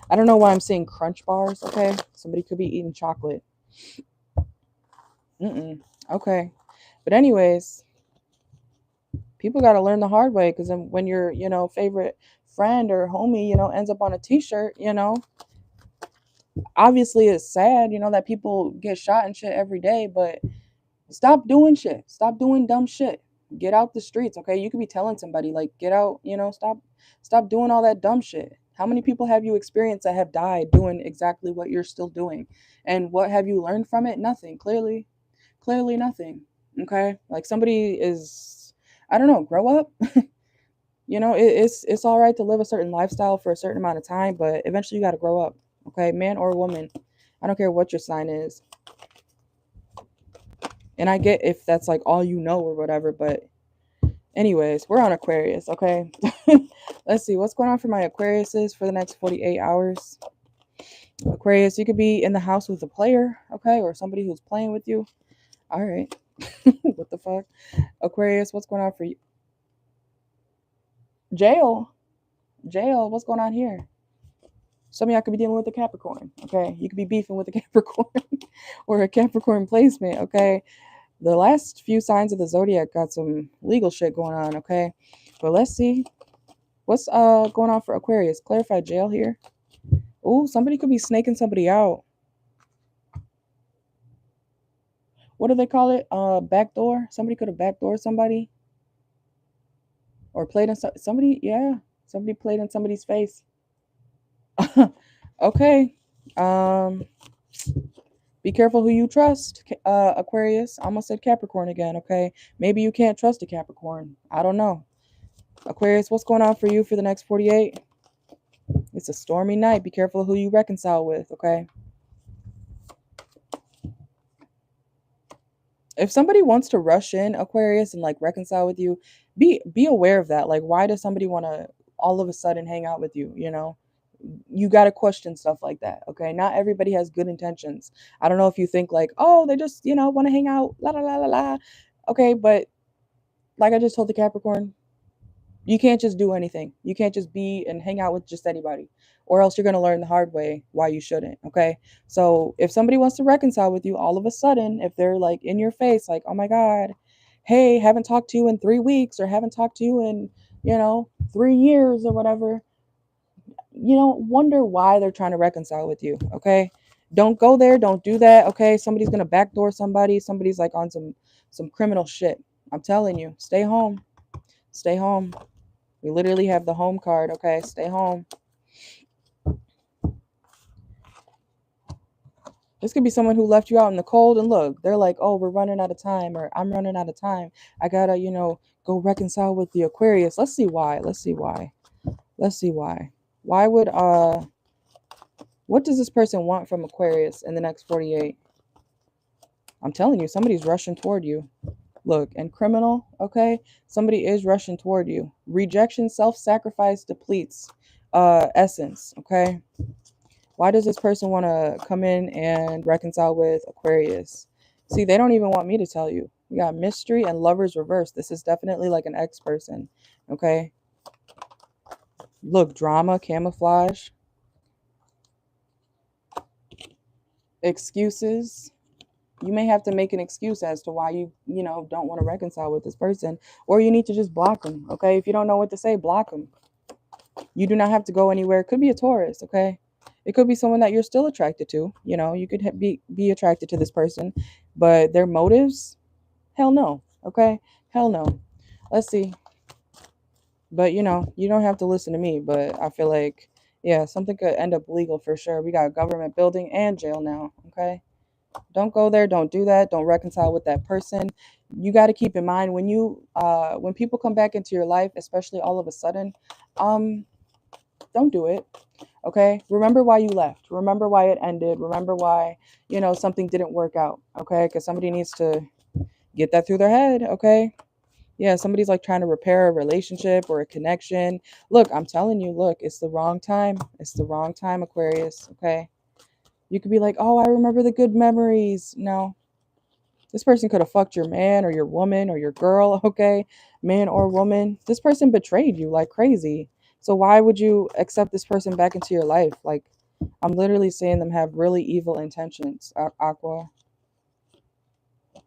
I don't know why I'm saying crunch bars. Okay, somebody could be eating chocolate. Okay, but anyways, people got to learn the hard way, because when your favorite friend or homie ends up on a t-shirt, obviously it's sad that people get shot and shit every day, but stop doing shit, stop doing dumb shit, get out the streets. Okay, you could be telling somebody like get out, stop doing all that dumb shit. How many people have you experienced that have died doing exactly what you're still doing? And what have you learned from it? Nothing. Clearly nothing. Okay, like somebody is, I don't know, grow up. It's all right to live a certain lifestyle for a certain amount of time, but eventually you got to grow up. Okay, man or woman, I don't care what your sign is. And I get if that's like all you know or whatever, but anyways, we're on Aquarius. Okay. Let's see what's going on for my Aquariuses for the next 48 hours. Aquarius, you could be in the house with a player, okay, or somebody who's playing with you. All right. What the fuck? Aquarius, what's going on for you? Jail. What's going on here? Some of y'all could be dealing with a Capricorn. Okay, you could be beefing with a Capricorn or a Capricorn placement. Okay, the last few signs of the zodiac got some legal shit going on. Okay, but let's see what's going on for Aquarius. Clarify jail here. Oh, somebody could be snaking somebody out. What do they call it? Backdoor. Somebody could have backdoored somebody or played in somebody. Yeah, somebody played in somebody's face. Okay. Be careful who you trust, Aquarius. I almost said Capricorn again, okay? Maybe you can't trust a Capricorn. I don't know. Aquarius, what's going on for you for the next 48? It's a stormy night. Be careful who you reconcile with, okay? If somebody wants to rush in, Aquarius, and like reconcile with you, be aware of that. Like, why does somebody want to all of a sudden hang out with you, You got to question stuff like that, okay? Not everybody has good intentions. I don't know if you think like, oh, they just, want to hang out, la la la la la. Okay, but like I just told the Capricorn, you can't just do anything. You can't just be and hang out with just anybody, or else you're going to learn the hard way why you shouldn't, okay? So if somebody wants to reconcile with you all of a sudden, if they're like in your face, like, oh my God, hey, haven't talked to you in 3 weeks or haven't talked to you in, 3 years or whatever, wonder why they're trying to reconcile with you, okay? Don't go there, don't do that, okay? Somebody's gonna backdoor somebody, somebody's like on some criminal shit. I'm telling you, stay home. Stay home. We literally have the home card, okay? Stay home. This could be someone who left you out in the cold and look, they're like, oh, we're running out of time, or I'm running out of time. I gotta, go reconcile with the Aquarius. Let's see why. Why would what does this person want from Aquarius in the next 48? I'm telling you, somebody's rushing toward you. Look, and criminal, okay? Somebody is rushing toward you. Rejection, self-sacrifice depletes essence, okay? Why does this person want to come in and reconcile with Aquarius? See, they don't even want me to tell you. We got mystery and lovers reverse. This is definitely like an ex person, okay? Look, drama, camouflage, excuses. You may have to make an excuse as to why you don't want to reconcile with this person, or you need to just block them, okay? If you don't know what to say, block them. You do not have to go anywhere. It could be a Taurus, okay? It could be someone that you're still attracted to. You know, you could be attracted to this person, but their motives, hell no, okay? Hell no. Let's see. But you know, you don't have to listen to me, but I feel like, yeah, something could end up legal for sure. We got a government building and jail now, okay? Don't go there, don't do that, don't reconcile with that person. You got to keep in mind when people come back into your life, especially all of a sudden, um don't do it. Okay? Remember why you left. Remember why it ended. Remember why, something didn't work out, okay? Cuz somebody needs to get that through their head, okay? Yeah, somebody's like trying to repair a relationship or a connection. Look, I'm telling you, look, it's the wrong time. It's the wrong time, Aquarius, okay? You could be like, "Oh, I remember the good memories." No. This person could have fucked your man or your woman or your girl, okay? Man or woman. This person betrayed you like crazy. So why would you accept this person back into your life? Like, I'm literally seeing them have really evil intentions, Aqua.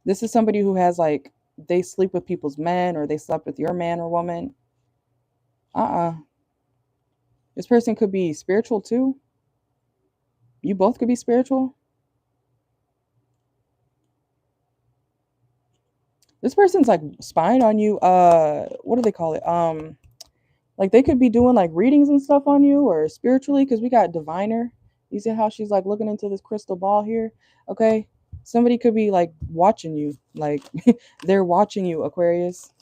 This is somebody who has like they sleep with people's men or they slept with your man or woman. Uh-uh. This person could be spiritual too. You both could be spiritual. This person's like spying on you. What do they call it? Like they could be doing like readings and stuff on you or spiritually because we got diviner. You see how she's like looking into this crystal ball here? Okay. Somebody could be like watching you. Like they're watching you, Aquarius.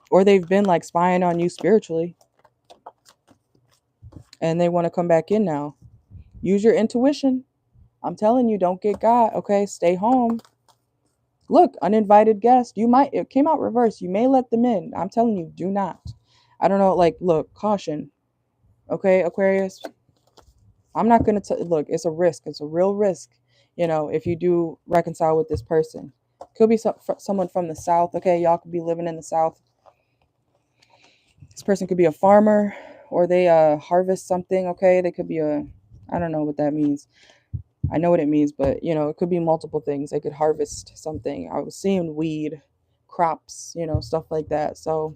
Or they've been like spying on you spiritually and they want to come back in now. Use your intuition. I'm telling you, don't get got. Okay. Stay home. Look, uninvited guest. It came out reverse. You may let them in. I'm telling you, do not. I don't know. Like, look, caution. Okay, Aquarius. I'm not going to look, it's a risk. It's a real risk, if you do reconcile with this person. Could be someone from the South. Okay, y'all could be living in the South. This person could be a farmer or they harvest something. Okay, they could be I don't know what that means. I know what it means, but it could be multiple things. They could harvest something. I was seeing weed, crops, stuff like that. So,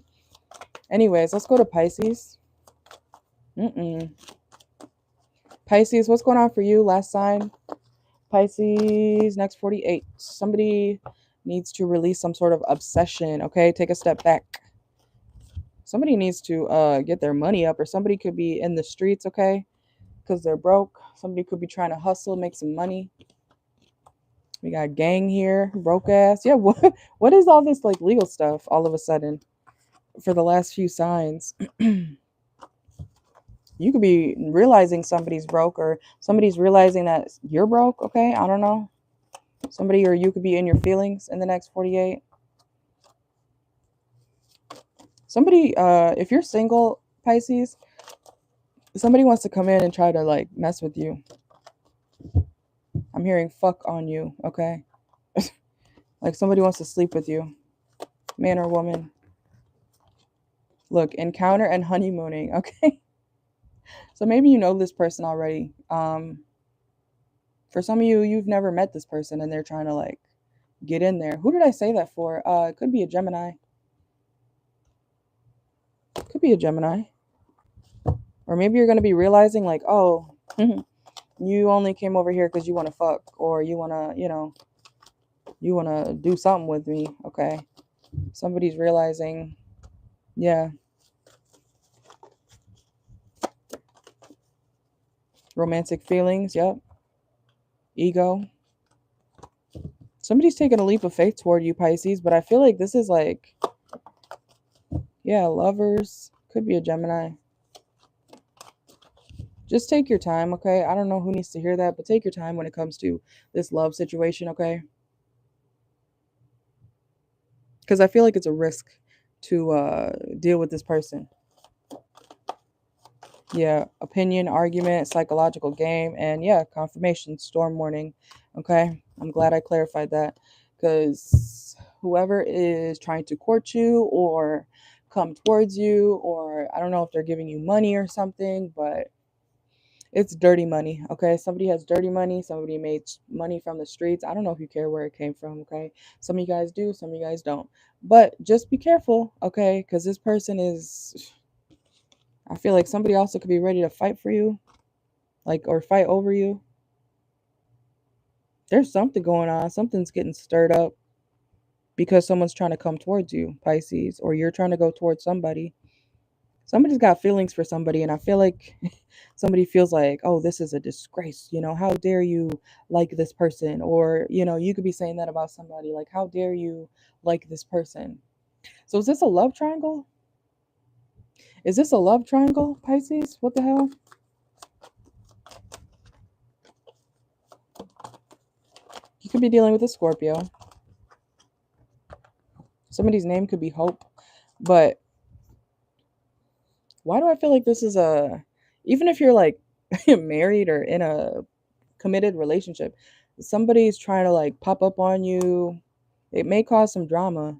anyways, let's go to Pisces. Pisces, what's going on for you? Last sign. Pisces, next 48. Somebody needs to release some sort of obsession, okay? Take a step back. Somebody needs to get their money up, or somebody could be in the streets, okay? Because they're broke. Somebody could be trying to hustle, make some money. We got gang here, broke ass. Yeah, what is all this like legal stuff all of a sudden for the last few signs? You could be realizing somebody's broke or somebody's realizing that you're broke, okay? I don't know. Somebody or you could be in your feelings in the next 48. Somebody, if you're single, Pisces, somebody wants to come in and try to like mess with you. I'm hearing fuck on you, okay? Like somebody wants to sleep with you, man or woman. Look, encounter and honeymooning, okay? So maybe you know this person already. For some of you, you've never met this person and they're trying to like get in there. Who did I say that for? It could be a Gemini. Could be a Gemini. Or maybe you're going to be realizing like, oh, you only came over here because you want to fuck or you want to, you want to do something with me. Okay. Somebody's realizing, yeah. Romantic feelings. Yep. Ego. Somebody's taking a leap of faith toward you, Pisces, but I feel like this is like, yeah, lovers. Could be a Gemini. Just take your time, okay? I don't know who needs to hear that, but take your time when it comes to this love situation, okay? Because I feel like it's a risk to deal with this person. Yeah, opinion, argument, psychological game, and yeah, confirmation, storm warning. Okay, I'm glad I clarified that because whoever is trying to court you or come towards you, or I don't know if they're giving you money or something, but it's dirty money. Okay, somebody has dirty money, somebody made money from the streets. I don't know if you care where it came from. Okay, some of you guys do, some of you guys don't, but just be careful, okay, because this person is. I feel like somebody also could be ready to fight for you, like, or fight over you. There's something going on. Something's getting stirred up because someone's trying to come towards you, Pisces, or you're trying to go towards somebody. Somebody's got feelings for somebody, and I feel like somebody feels like, oh, this is a disgrace. How dare you like this person? Or, you could be saying that about somebody, like, how dare you like this person? So is this a love triangle? Is this a love triangle, Pisces? What the hell? You could be dealing with a Scorpio. Somebody's name could be Hope. But why do I feel like this is even if you're like married or in a committed relationship, somebody's trying to like pop up on you. It may cause some drama.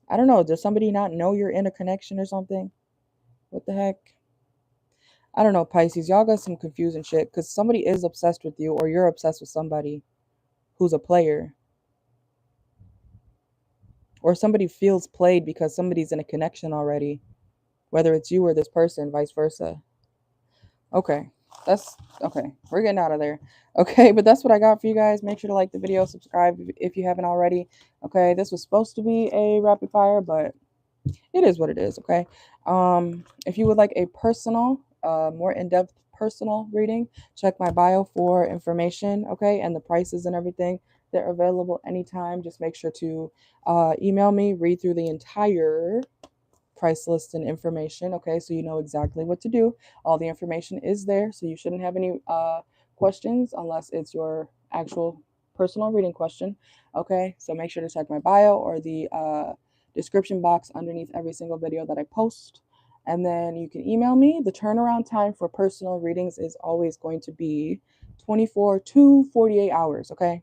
I don't know. Does somebody not know you're in a connection or something? What the heck? I don't know, Pisces. Y'all got some confusing shit because somebody is obsessed with you or you're obsessed with somebody who's a player. Or somebody feels played because somebody's in a connection already, whether it's you or this person, vice versa. Okay, that's okay. We're getting out of there. Okay, but that's what I got for you guys. Make sure to like the video, subscribe if you haven't already. Okay, this was supposed to be a rapid fire, but it is what it is. Okay, if you would like a personal, more in-depth personal reading, check my bio for information. Okay, and the prices and everything. They're available anytime. Just make sure to email me, read through the entire price list and information. Okay, so you know exactly what to do. All the information is there, so you shouldn't have any questions unless it's your actual personal reading question. Okay, so make sure to check my bio or the description box underneath every single video that I post. And then you can email me. The turnaround time for personal readings is always going to be 24 to 48 hours. Okay,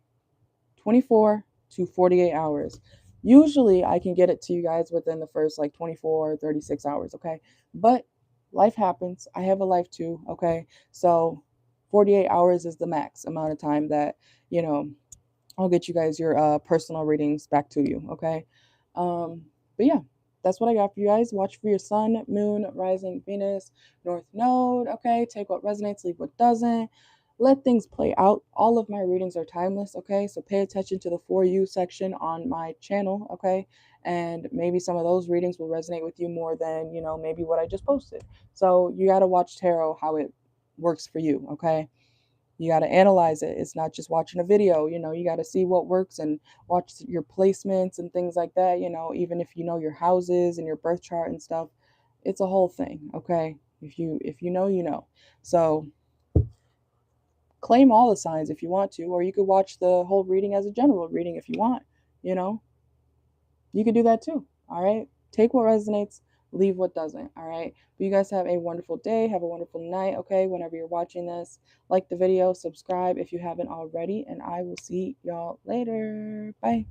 24 to 48 hours. Usually I can get it to you guys within the first like 24 or 36 hours, okay? But life happens. I have a life too, okay? So 48 hours is the max amount of time that, I'll get you guys your personal readings back to you, okay? But yeah, that's what I got for you guys. Watch for your sun, moon, rising, Venus, north node, okay? Take what resonates, leave what doesn't. Let things play out. All of my readings are timeless, okay? So pay attention to the For You section on my channel, okay? And maybe some of those readings will resonate with you more than, maybe what I just posted. So you got to watch tarot how it works for you, okay? You got to analyze it. It's not just watching a video, you got to see what works and watch your placements and things like that, even if you know your houses and your birth chart and stuff. It's a whole thing, okay? If you know, you know. So claim all the signs if you want to, or you could watch the whole reading as a general reading if you want, you know. You could do that too. All right. Take what resonates, leave what doesn't. All right. But you guys have a wonderful day. Have a wonderful night. Okay. Whenever you're watching this, like the video, subscribe if you haven't already, and I will see y'all later. Bye.